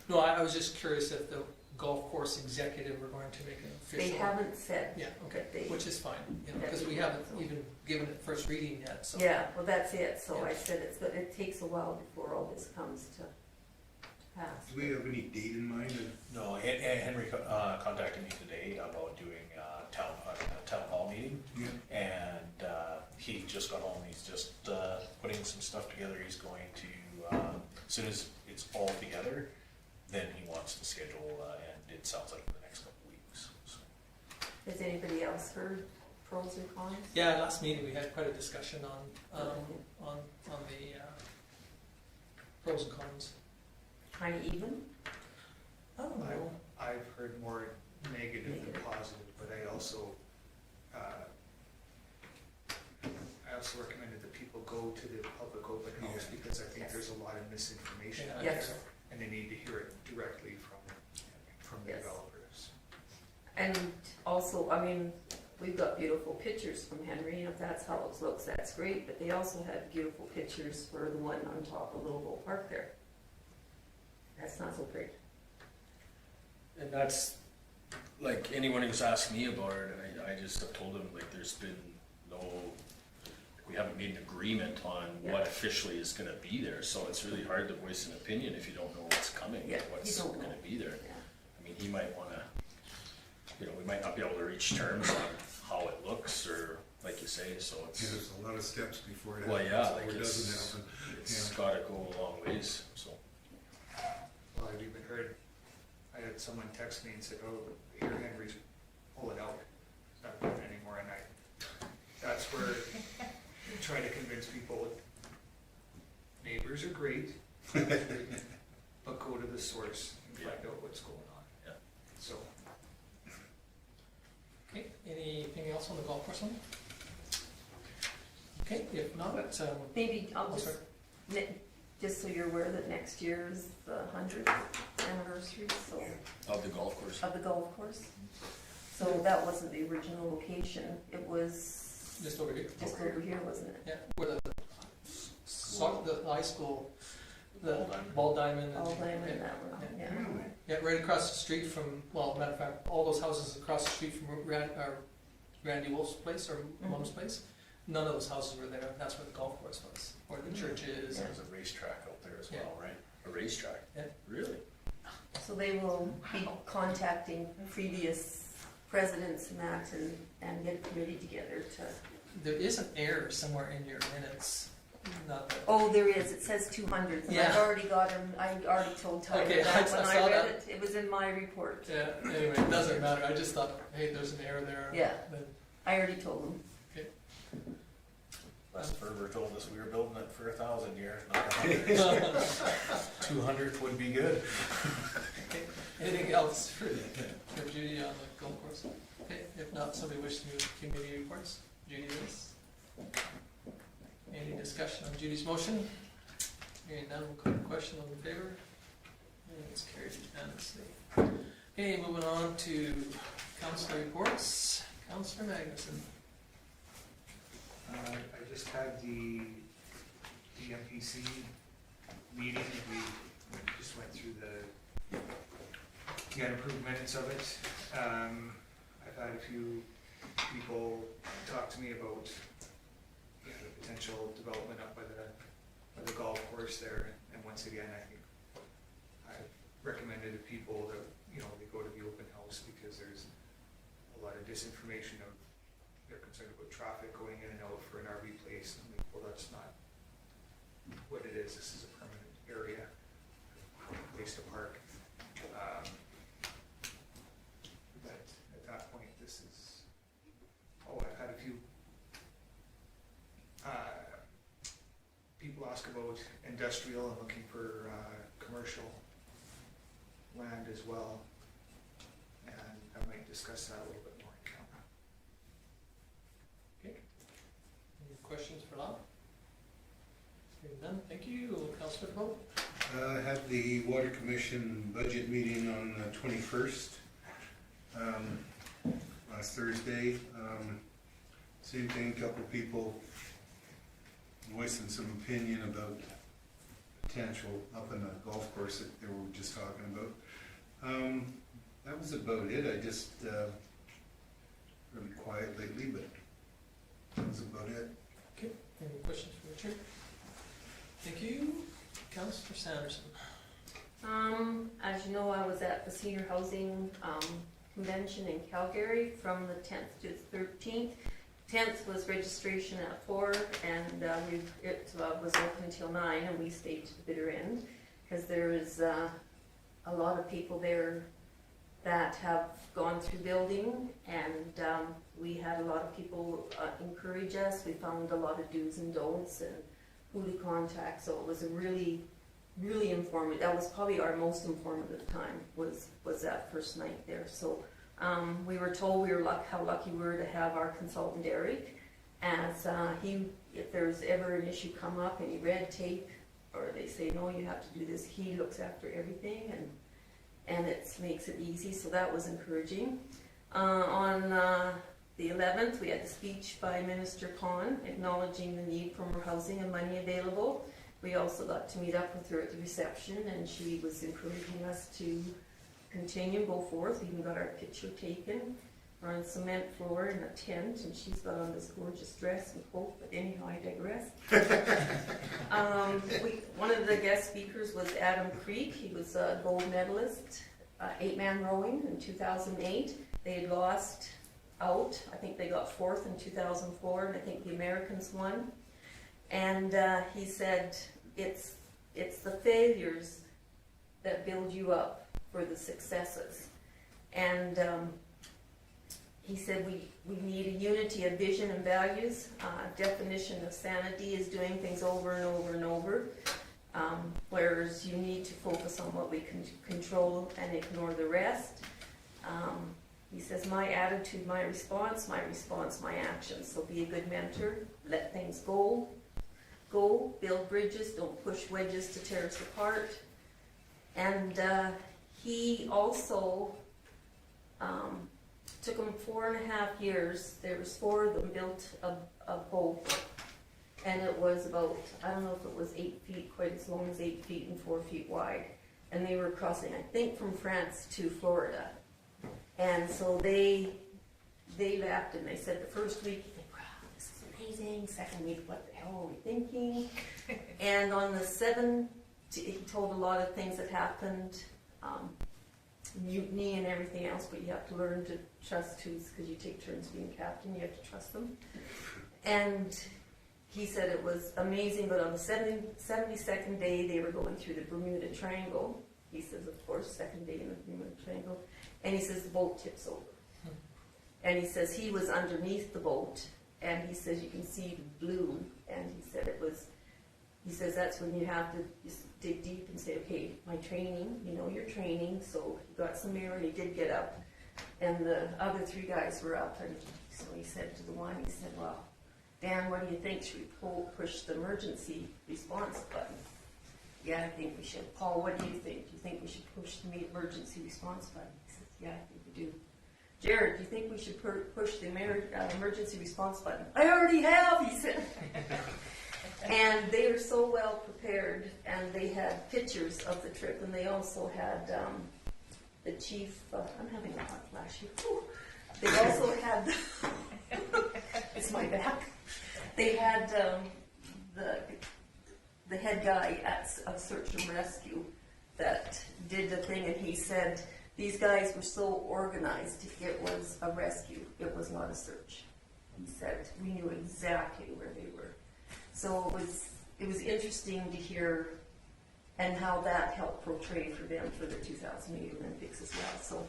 no, I was just curious if the golf course executive were going to make an official. they haven't said. Yeah, okay, that they- which is fine, because we haven't even given it first reading yet, so. Yeah, well, that's it, so Yeah. I said it takes a while before all this comes to pass. Do we have any date in mind? No, Henry contacted me today about doing a town hall meeting, Yeah. and he just got home. He's just putting some stuff together. He's going to, as soon as it's all together, then he wants to schedule, and it sounds like the next couple of weeks. So. Has anybody else heard pros and cons? Yeah, last meeting, we had quite a discussion on the pros and cons. Kind of even? I don't know. I've heard more negative than positive, but I also recommended that people go to the public open house because I think Yes. there's a lot of misinformation Yeah, out Yes. there, and they need to hear it directly from the Yes. developers. And also, we've got beautiful pictures from Henry, and if that's how it looks, that's great, but they also had beautiful pictures for the one on top of Little Park there. That's not so pretty. And that's, like, anyone who's asked me about it, and I just have told them, like, there's been we haven't made an agreement on what officially is gonna be there, so it's really hard to voice an opinion if you don't know what's coming, Yeah, what's you don't know. gonna be there. Yeah. I mean, he might wanna, we might not be able to reach terms on how it looks, or, like you say, so Yeah, it's, there's a lot of steps before it well, happens, yeah, or like it it's, doesn't happen. it's Yeah. gotta go a long ways, so. Well, I've even heard, I had someone text me and said, oh, here Henry's pulling out, it's not doing it anymore, and that's where I try to convince people, neighbors are great, but go to the source and find out what's going on. Yeah. So, Okay, anything else on the golf course one? Okay, if not, Maybe I'll Oh, just, sorry. just so you're aware that next year is the 100th anniversary, so, Of the golf course. of the golf course. So that wasn't the original location, it was just over here. just over here, wasn't it? Yeah, where the high school, the ball diamond. and- All diamond, that one, yeah. Really? Yeah, right across the street from, well, matter of fact, all those houses across the street from Randy Wolf's place or Mom's place, none of those houses were there. That's where the golf course was, where the church is. There's a racetrack out there as well, right? A racetrack? Yeah. Really? So they will be contacting previous presidents and that, and get a committee together to, There is an error somewhere in your minutes. Not that. oh, there is, it says 200, and I've Yeah. already got him, I already told Tyler Okay, that I when saw I read that. it, it was in my report. Yeah, anyway, it doesn't matter. I just thought, hey, there's an error there. Yeah. Then- I already told him. Les Ferber told us we were building it for 1,000 years, not 100. 200 would be good. Okay, anything else for Judy on the golf course? Okay, if not, somebody wish to move to committee reports? Judy does. Any discussion on Judy's motion? Hearing none, we'll call the question. All in favor? And it's carried unanimously. Okay, moving on to councillor reports. Councillor Magnuson. I just had the MPC meeting, we just went through got approved minutes of it. I've had a few people talk to me about the potential development up by the golf course there, and once again, I think I recommended to people that, they go to the open house because there's lot of disinformation of, they're concerned about traffic going in and out for an RV place. I'm like, well, that's not what it is. This is a permanent area, place to park. But at that point, this is, I've had a few people ask about industrial and looking for commercial land as well. And I might discuss that a little bit more in camera. Okay. Any questions for Rob? Hearing none, thank you. Councillor DeBolt? I had the Water Commission budget meeting on the 21st, last Thursday. Same thing, a couple of people voicing some opinion about potential up in the golf course that they were just talking about. That was about it. I just, really quiet lately, but that was about it. Okay, any questions for Richard? Thank you. Councillor Sanderson? As you know, I was at the Senior Housing Convention in Calgary from the 10th to the 13th. 10th was registration at 4, and it was open until 9, and we stayed to the bitter end, because there is a lot of people there that have gone through building, and we had a lot of people encourage us. We found a lot of do's and don'ts and who to contact, so it was a really, really informative. That was probably our most informative time, was that first night there. So we were told how lucky we were to have our consultant Darryl, as if there's ever an issue come up, any red tape, or they say no, you have to do this, he looks after everything, and it makes it easy. So that was encouraging. On the 11th, we had the speech by Minister Khan acknowledging the need for more housing and money available. We also got to meet up with her at the reception, and she was encouraging us to continue, go forth. We even got our picture taken. We're on cement floor in a tent, and she's got on this gorgeous dress and coat, but anyhow, I digress. One of the guest speakers was Adam Creek. He was a gold medalist, 8-man rowing in 2008. They had lost out. I think they got 4th in 2004, and I think the Americans won. And he said, it's the failures that build you up for the successes. And he said we need a unity of vision and values. Definition of sanity is doing things over and over and over, whereas you need to focus on what we can control and ignore the rest. He says, my attitude, my response, my actions. So be a good mentor, let things go, build bridges, don't push wedges to tear us apart. And he also took them 4.5 years. There was 4 of them built a boat, and it was about, I don't know if it was 8 feet, quite as long as 8 feet and 4 feet wide. And they were crossing, I think, from France to Florida. And so they laughed, and they said the first week, wow, this is amazing. Second week, what the hell are we thinking? And on the 7th, he told a lot of things that happened, mutiny and everything else, but you have to learn to trust because you take turns being captain, you have to trust them. And he said it was amazing, but on the 72nd day, they were going through the Bermuda Triangle. He says, of course, second day in the Bermuda Triangle. And he says the boat tips over. And he says he was underneath the boat, and he says you can see the blue. And he said he says that's when you have to just dig deep and say, okay, my training, your training. So he got some air, and he did get up. And the other 3 guys were up, and so he said to the one, he said, well, Dan, what do you think? Should we push the emergency response button? Yeah, I think we should. Paul, what do you think? Do you think we should push the emergency response button? He says, yeah, I think we do. Jared, do you think we should push the emergency response button? I already have, he said. And they were so well prepared, and they had pictures of the trip, and they also had the chief, I'm having a hot flash here. Whew. They also had, it's my back. They had the head guy of Search and Rescue that did the thing, and he said These guys were so organized, it was a rescue, it was not a search. He said, we knew exactly where they were. So it was interesting to hear and how that helped portray for them for the 2008 Olympics as well. So,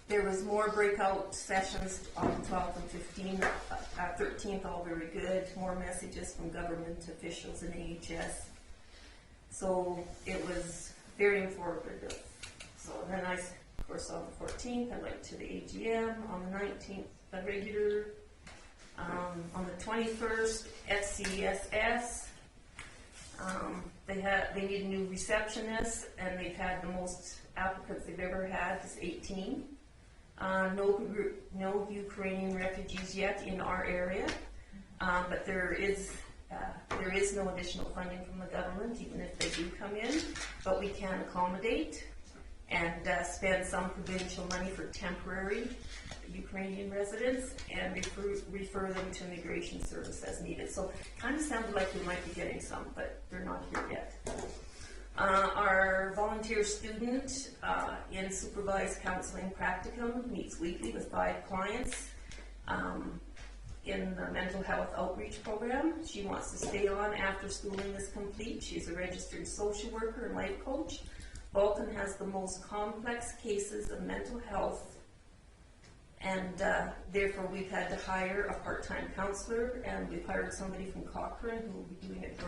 there was more breakout sessions on 12th and 13th, all very good. More messages from government officials and AHS. So it was very informative. So then of course on the 14th, I went to the AGM. On the 19th, the regular. On the 21st, SCSS. They need a new receptionist, and they've had the most applicants they've ever had, is 18. No Ukrainian refugees yet in our area, but there is no additional funding from the government, even if they do come in. But we can accommodate and spend some provincial money for temporary Ukrainian residents and refer them to immigration service as needed. So kind of sounded like we might be getting some, but they're not here yet. Our volunteer student in supervised counseling practicum meets weekly with 5 clients in the mental health outreach program. She wants to stay on after schooling is complete. She's a registered social worker and life coach. Vulcan has the most complex cases of mental health, and therefore we've had to hire a part-time counselor, and we've hired somebody from Cochrane who will be doing it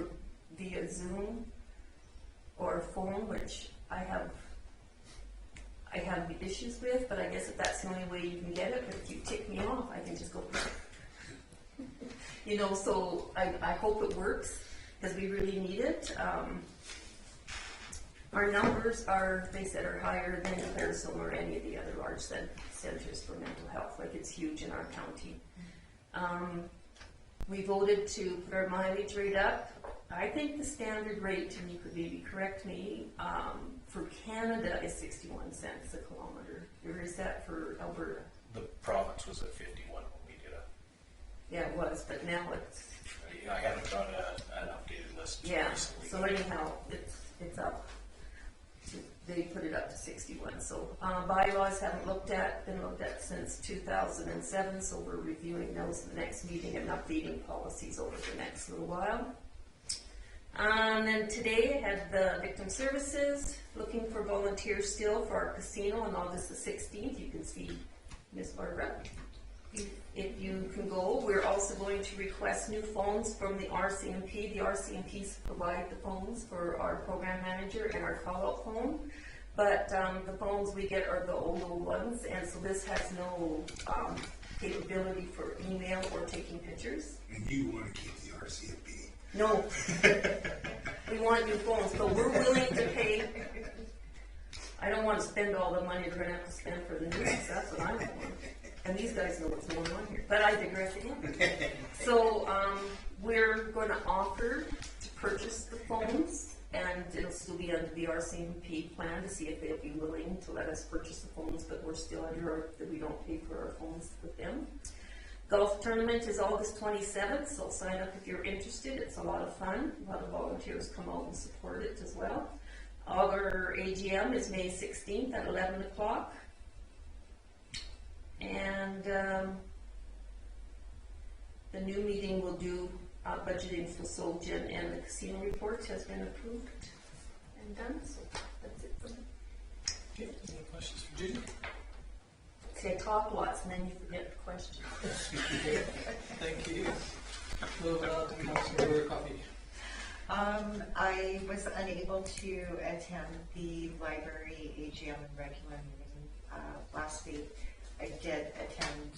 via Zoom or phone, which I have issues with, but I guess if that's the only way you can get it, but if you tick me off, I can just go, so I hope it works, because we really need it. Our numbers are higher than Arizona or any of the other large centers for mental health. Like, it's huge in our county. We voted to put our mileage rate up. I think the standard rate, and you could maybe correct me, for Canada is 61 cents a kilometer. Or is that for Alberta? The province was at 51 when we did it. Yeah, it was, but now it's... I haven't got an updated list Yeah, recently. so anyhow, it's up. They put it up to 61. So bylaws haven't been looked at since 2007, so we're reviewing those in the next meeting and updating policies over the next little while. And then today I had the victim services looking for volunteers still for our casino on August the 16th. You can see Miss Barbara. If you can go, we're also going to request new phones from the RCMP. The RCMPs provide the phones for our program manager and our call-out phone, but the phones we get are the old ones, and so this has no capability for email or taking pictures. And you want to keep the RCMP. No, we want new phones, but we're willing to pay. I don't want to spend all the money we're going to have to spend for the new ones. That's what I want. And these guys know what's going on here. But I digress again. So we're going to offer to purchase the phones, and it'll still be under the RCMP plan to see if they'll be willing to let us purchase the phones, but we're still under that we don't pay for our phones with them. Golf tournament is August 27th, so sign up if you're interested. It's a lot of fun. A lot of volunteers come out and support it as well. Our AGM is May 16th at 11 o'clock. And the new meeting will do budgeting for Solgen, and the casino report has been approved and done, so that's it for me. Okay, any questions for Judy? See, I talk lots and then you forget the question. Thank you. Moving on to Councillor Coffey. I was unable to attend the library AGM and regular meeting last week. I did attend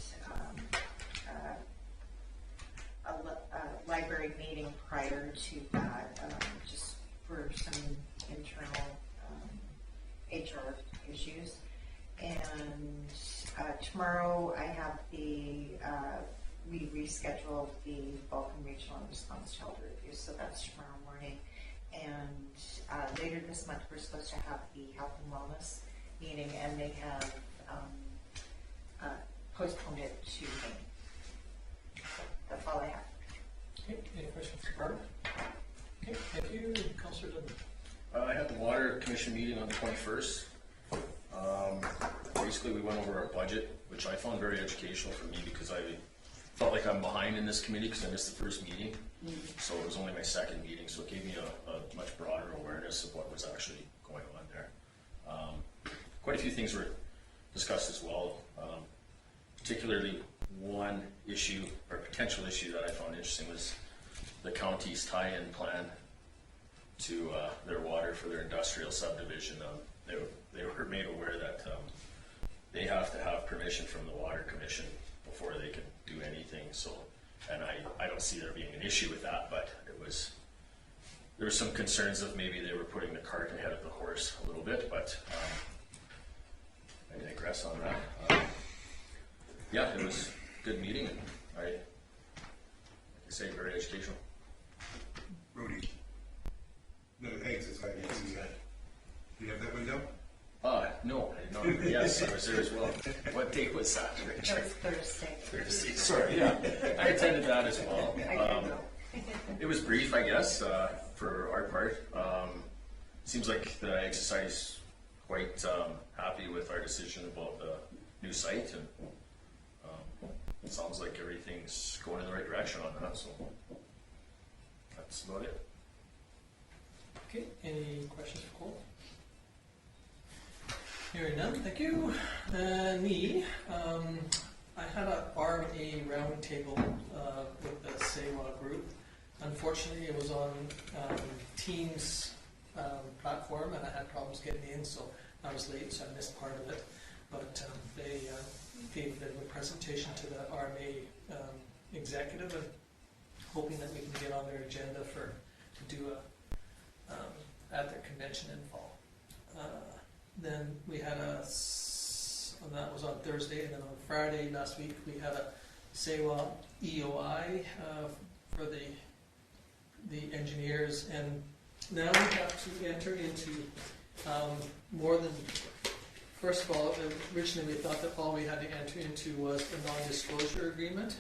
a library meeting prior to that, just for some internal HR issues. And tomorrow I have we rescheduled the Vulcan Regional Response Shelter review, so that's tomorrow morning. And later this month we're supposed to have the health and wellness meeting, and they have postponed it to May. That's all I have. Okay, any questions for Barbara? Okay, thank you. Councillor DeBolt. I had the water commission meeting on the 21st. Basically, we went over our budget, which I found very educational for me because I felt like I'm behind in this committee because I missed the first meeting. So it was only my second meeting, so it gave me a much broader awareness of what was actually going on there. Quite a few things were discussed as well, particularly one issue or potential issue that I found interesting was the county's tie-in plan to their water for their industrial subdivision. They were made aware that they have to have permission from the water commission before they can do anything. So, and I don't see there being an issue with that, but there were some concerns of maybe they were putting the cart ahead of the horse a little bit, but I digress on that. Yeah, it was a good meeting, and like I say, very educational. Rudy. No, exit side, exit side. Do you have that window? No, I did not. Yes, I was there as well. What date was that, It Richard? was Thursday. Thursday. Sorry, yeah. I attended that as well. I didn't know. It was brief, I guess, for our part. Seems like the exercise quite happy with our decision about the new site, and it sounds like everything's going in the right direction on that, so that's about it. Okay, any questions for Cole? Hearing none, thank you. Me, I had a RMA roundtable with the SEWA group. Unfortunately, it was on Teams platform, and I had problems getting in, so I was late, so I missed part of it. But they gave a bit of a presentation to the RMA executive, and hoping that we can get on their agenda to do at their convention in fall. Then we had and that was on Thursday, and then on Friday last week we had a SEWA EOI for the engineers, and now we have to enter into more than, first of all, originally we thought that all we had to enter into was a non-disclosure agreement,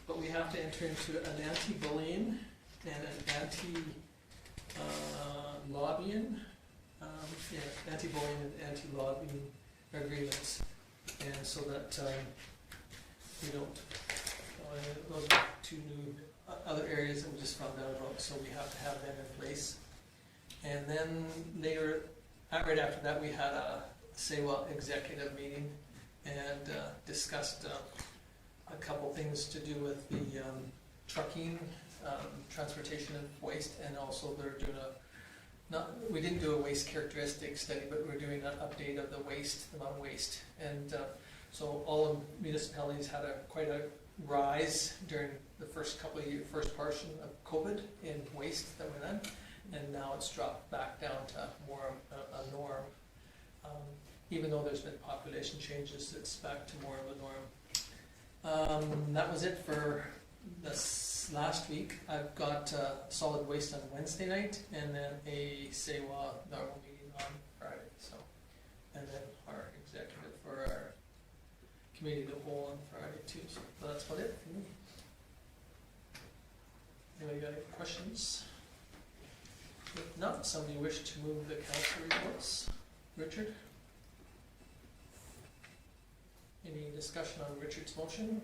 but we have to enter into an anti-bullying and an anti-lobbying, anti-bullying and anti-lobbying agreements, and so that we don't, those are two new other areas that we just found out about, so we have to have them in place. And then later, right after that, we had a SEWA executive meeting and discussed a couple things to do with the trucking, transportation of waste, and also they're doing we didn't do a waste characteristic study, but we're doing an update of the waste, the amount of waste. And so all of municipalities had quite a rise during the first couple of years, first portion of COVID in waste that went in, and now it's dropped back down to more a norm. Even though there's been population changes, it's back to more of a norm. That was it for this last week. I've got solid waste on Wednesday night, and then a SEWA normal meeting on Friday. So, and then our executive for our committee of the whole on Friday too. So that's about it for me. Anybody got any questions? If not, somebody wish to move the council reports? Richard? Any discussion on Richard's motion?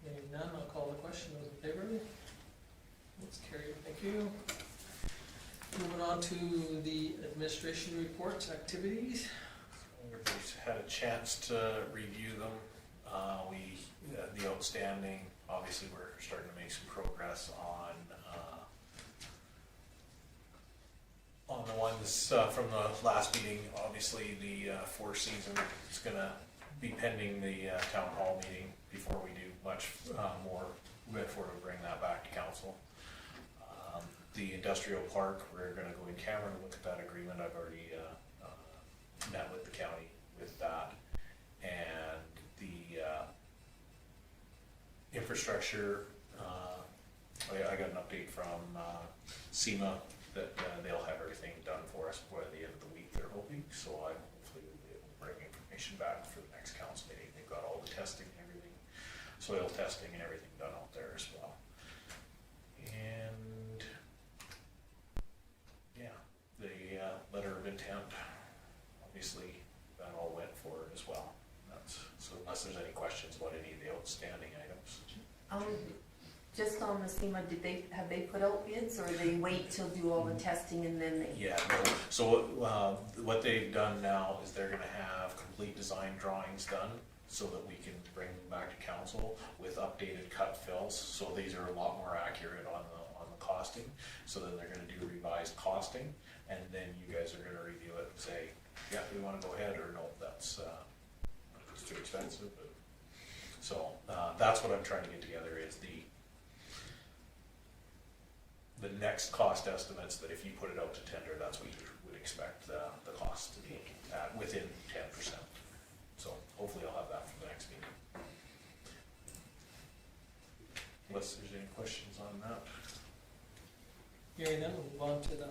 Hearing none, I'll call the question. Those in favor? That's carried. Thank you. Moving on to the administration reports, activities. We've had a chance to review them. The outstanding, obviously we're starting to make some progress on the ones from the last meeting. Obviously the Four Seasons is going to be pending the town hall meeting before we do much more before we bring that back to council. The industrial park, we're going to go in camera and look at that agreement. I've already met with the county with that, and the infrastructure. I got an update from SEMA that they'll have everything done for us by the end of the week. They're hoping, so I hopefully will be able to bring information back for the next council meeting. They've got all the testing and everything, soil testing and everything done out there as well. And yeah, obviously, that all went forward as well. So unless there's any questions about any of the outstanding items. Just on the SEMA, have they put out bids, or they wait till do all the testing and then they? Yeah, no. So what they've done now is they're gonna have complete design drawings done so that we can bring them back to council with updated cut fills. So these are a lot more accurate on the costing. So then they're gonna do revised costing, and then you guys are gonna review it and say, yeah, we wanna go ahead, or no, that's it's too expensive. So that's what I'm trying to get together is the next cost estimates, that if you put it out to tender, that's what you would expect the cost to be at, within 10%. So hopefully I'll have that for the next meeting. Unless there's any questions on that. Hearing none, we'll move on to the,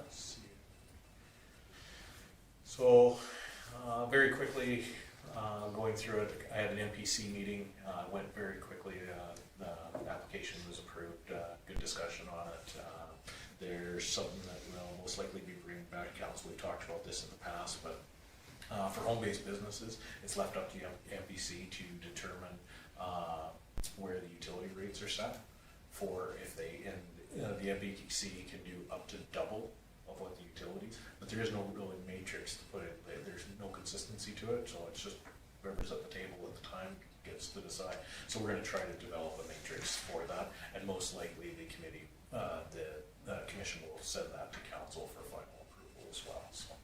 So very quickly, going through it, I had an MPC meeting, went very quickly, the application was approved, good discussion on it. There's something that we'll most likely be bringing back to council. We've talked about this in the past, but for home-based businesses, it's left up to MPC to determine where the utility rates are set for if they, and the MPC can do up to double of what the utilities, but there is no really matrix to put in. There's no consistency to it, so it's just whoever's at the table at the time gets to decide. So we're going to try to develop a matrix for that, and most likely the committee, the commission will send that to council for final approval as well. So,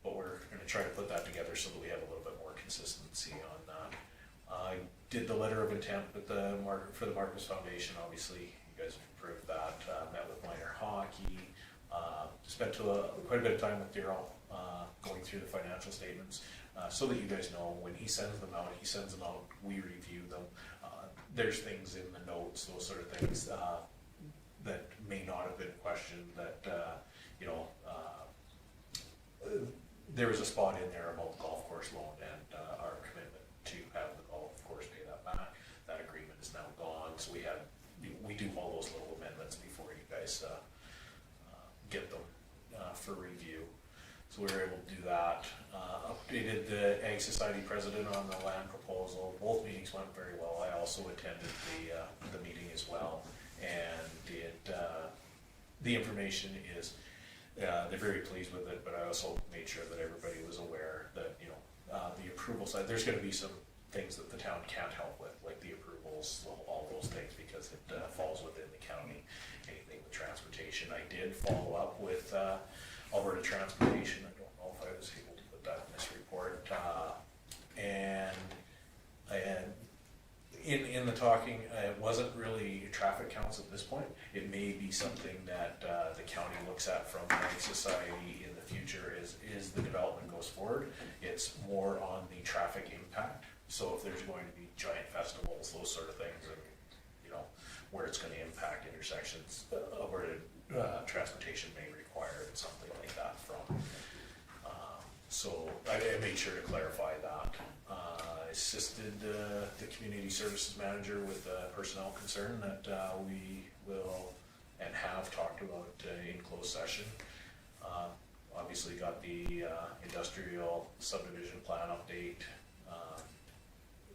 but we're going to try to put that together so that we have a little bit more consistency on that. I did the letter of intent with for the Marquis Foundation. Obviously, you guys have approved that. Met with minor hockey. Spent quite a bit of time with Darryl going through the financial statements, so that you guys know when he sends them out, we review them. There's things in the notes, those sort of things that may not have been questioned. That there was a spot in there about the golf course loan and our commitment to have the golf course pay that back. That agreement is now gone, so we do all those little amendments before you guys get them for review. So we were able to do that. Updated the Ag Society president on the land proposal. Both meetings went very well. I also attended the meeting as well, and the information is they're very pleased with it. But I also made sure that everybody was aware that the approval side, there's going to be some things that the town can't help with, like the approvals, all those things, because it falls within the county. Anything with transportation, I did follow up with Alberta Transportation. I don't know if I was able to put that in this report. And in the talking, it wasn't really traffic counts at this point. It may be something that the county looks at from the Ag Society in the future as the development goes forward. It's more on the traffic impact. So if there's going to be giant festivals, those sort of things, and where it's going to impact intersections, Alberta Transportation may require something like that from. So I made sure to clarify that. I assisted the community services manager with a personnel concern that we will and have talked about in closed session. Obviously got the industrial subdivision plan update.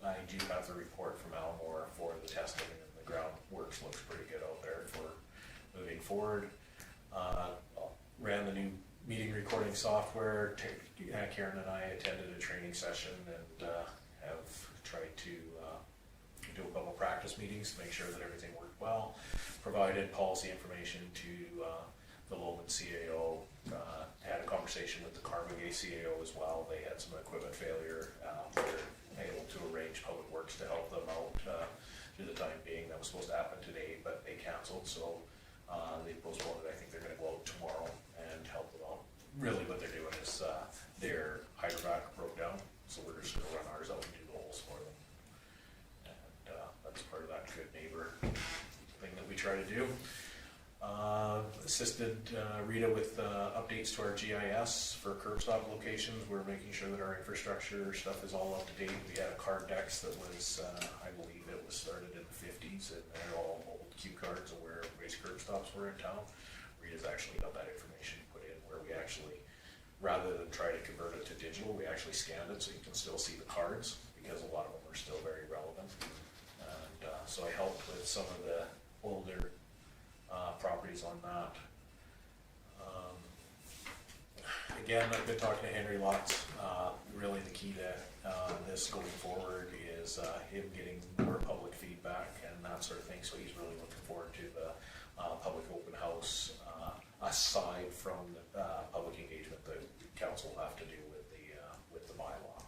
I do have the report from Almore for the testing, and the groundworks looks pretty good out there for moving forward. Ran the new meeting recording software. Karen and I attended a training session and have tried to do a couple practice meetings to make sure that everything worked well. Provided policy information to the Loman CAO. Had a conversation with the Carmagay CAO as well. They had some equipment failure. They're able to arrange public works to help them out through the time being. That was supposed to happen today, but they canceled, so they postponed it. I think they're going to go out tomorrow and help them out. Really what they're doing is their hydrovac broke down, so we're just going to run ours out and do the holes for them. And that's part of that good neighbor thing that we try to do. Assisted Rita with updates to our GIS for curb stop locations. We're making sure that our infrastructure stuff is all up to date. We had a card dex that was, I believe it was started in the 50s, and they're all old cue cards of where everybody's curb stops were in town. Rita's actually got that information put in where we actually rather than try to convert it to digital, we actually scanned it so you can still see the cards, because a lot of them are still very relevant. And so I helped with some of the older properties on that. Again, I've been talking to Henry lots. Really the key to this going forward is him getting more public feedback and that sort of thing, so he's really looking forward to the public open house, aside from the public engagement that council will have to do with the bylaw.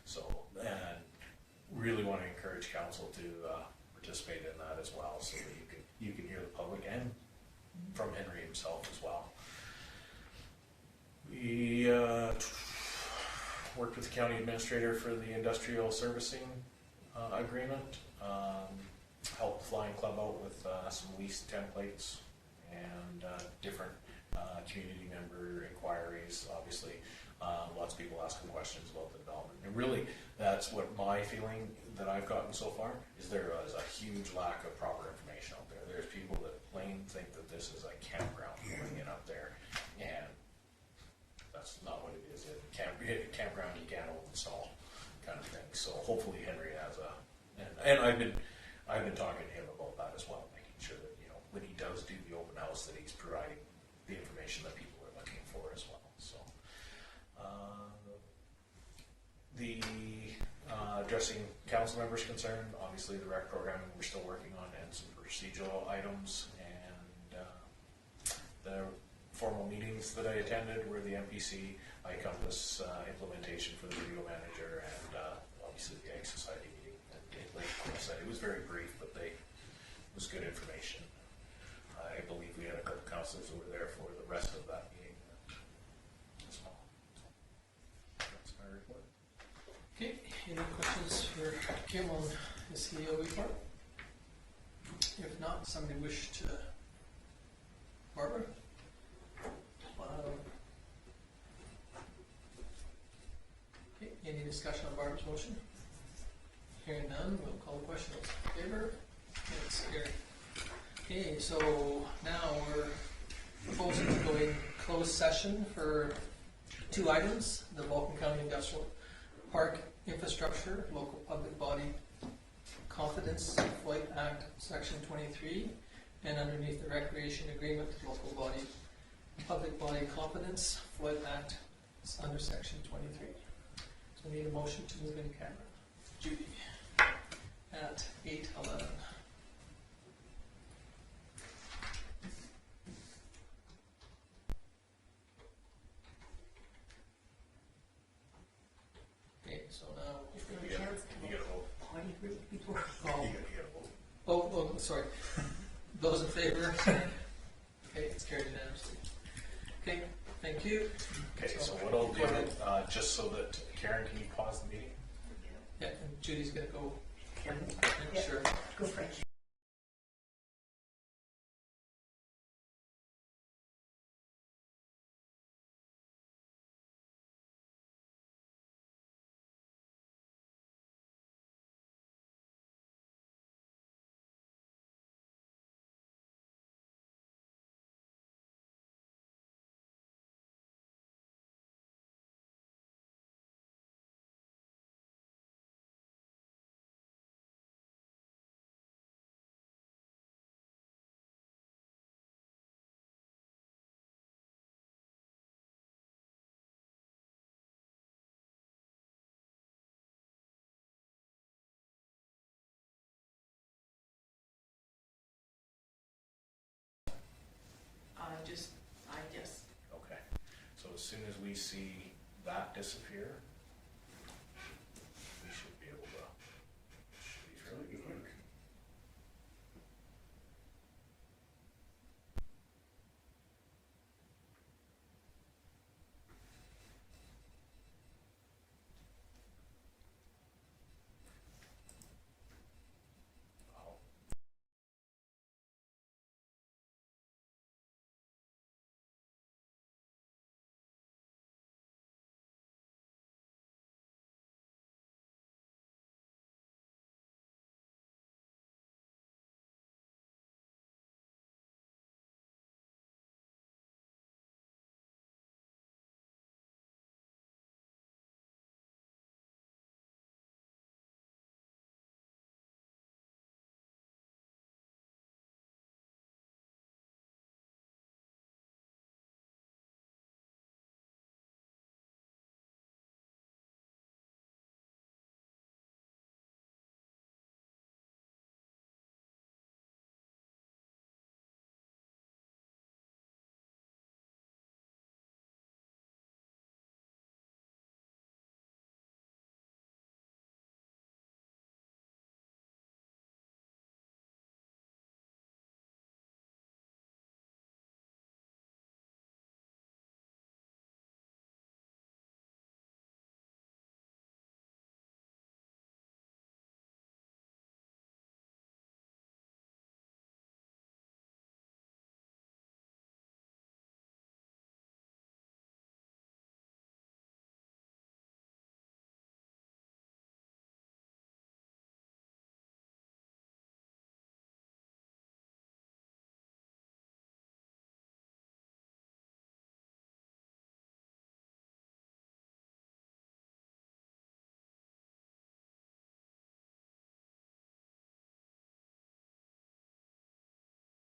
So, and really want to encourage council to participate in that as well, so that you can hear the public and from Henry himself as well. We worked with the county administrator for the industrial servicing agreement, helped Flying Club out with some lease templates and different community member inquiries. Obviously, lots of people asking questions about the development. And really, that's what my feeling that I've gotten so far is there is a huge lack of proper information out there. There's people that plain think that this is a campground putting it up there, and that's not what it is. Campground you can't install kind of thing. So hopefully Henry has and I've been talking to him about that as well, making sure that, you know, when he does do the open house, that he's providing the information that people are looking for as well. So addressing council members' concern, obviously the rec programming we're still working on, and some procedural items, and the formal meetings that I attended were the MPC, iCompass implementation for the video manager, and obviously the Ag Society meeting. And like I said, it was very brief, but it was good information. I believe we had a couple councillors who were there for the rest of that meeting as well. So that's my report. Okay, any questions for Kim on the CEO report? If not, somebody wish to, Barbara? Okay, any discussion on Barbara's motion? Hearing none, we'll call the question. Those in favor? It's carried. Okay, so now we're proposing to go in closed session for two items: the Vulcan County Industrial Park infrastructure, local public body confidence, Flight Act, Section 23, and underneath the recreation agreement, local body, public body confidence, Flight Act, it's under Section 23. So we need a motion to move in camera. Judy, at 8:11. Okay, so now You gotta vote. Party group before. You gotta vote. Oh, sorry. Those in favor? Okay, it's carried unanimously. Okay, thank you. Okay, so what I'll do, just so that Karen, can you pause the meeting? Yeah, and Judy's gonna go. Yeah. Sure. Go for it. I just. Okay, so as soon as we see that disappear,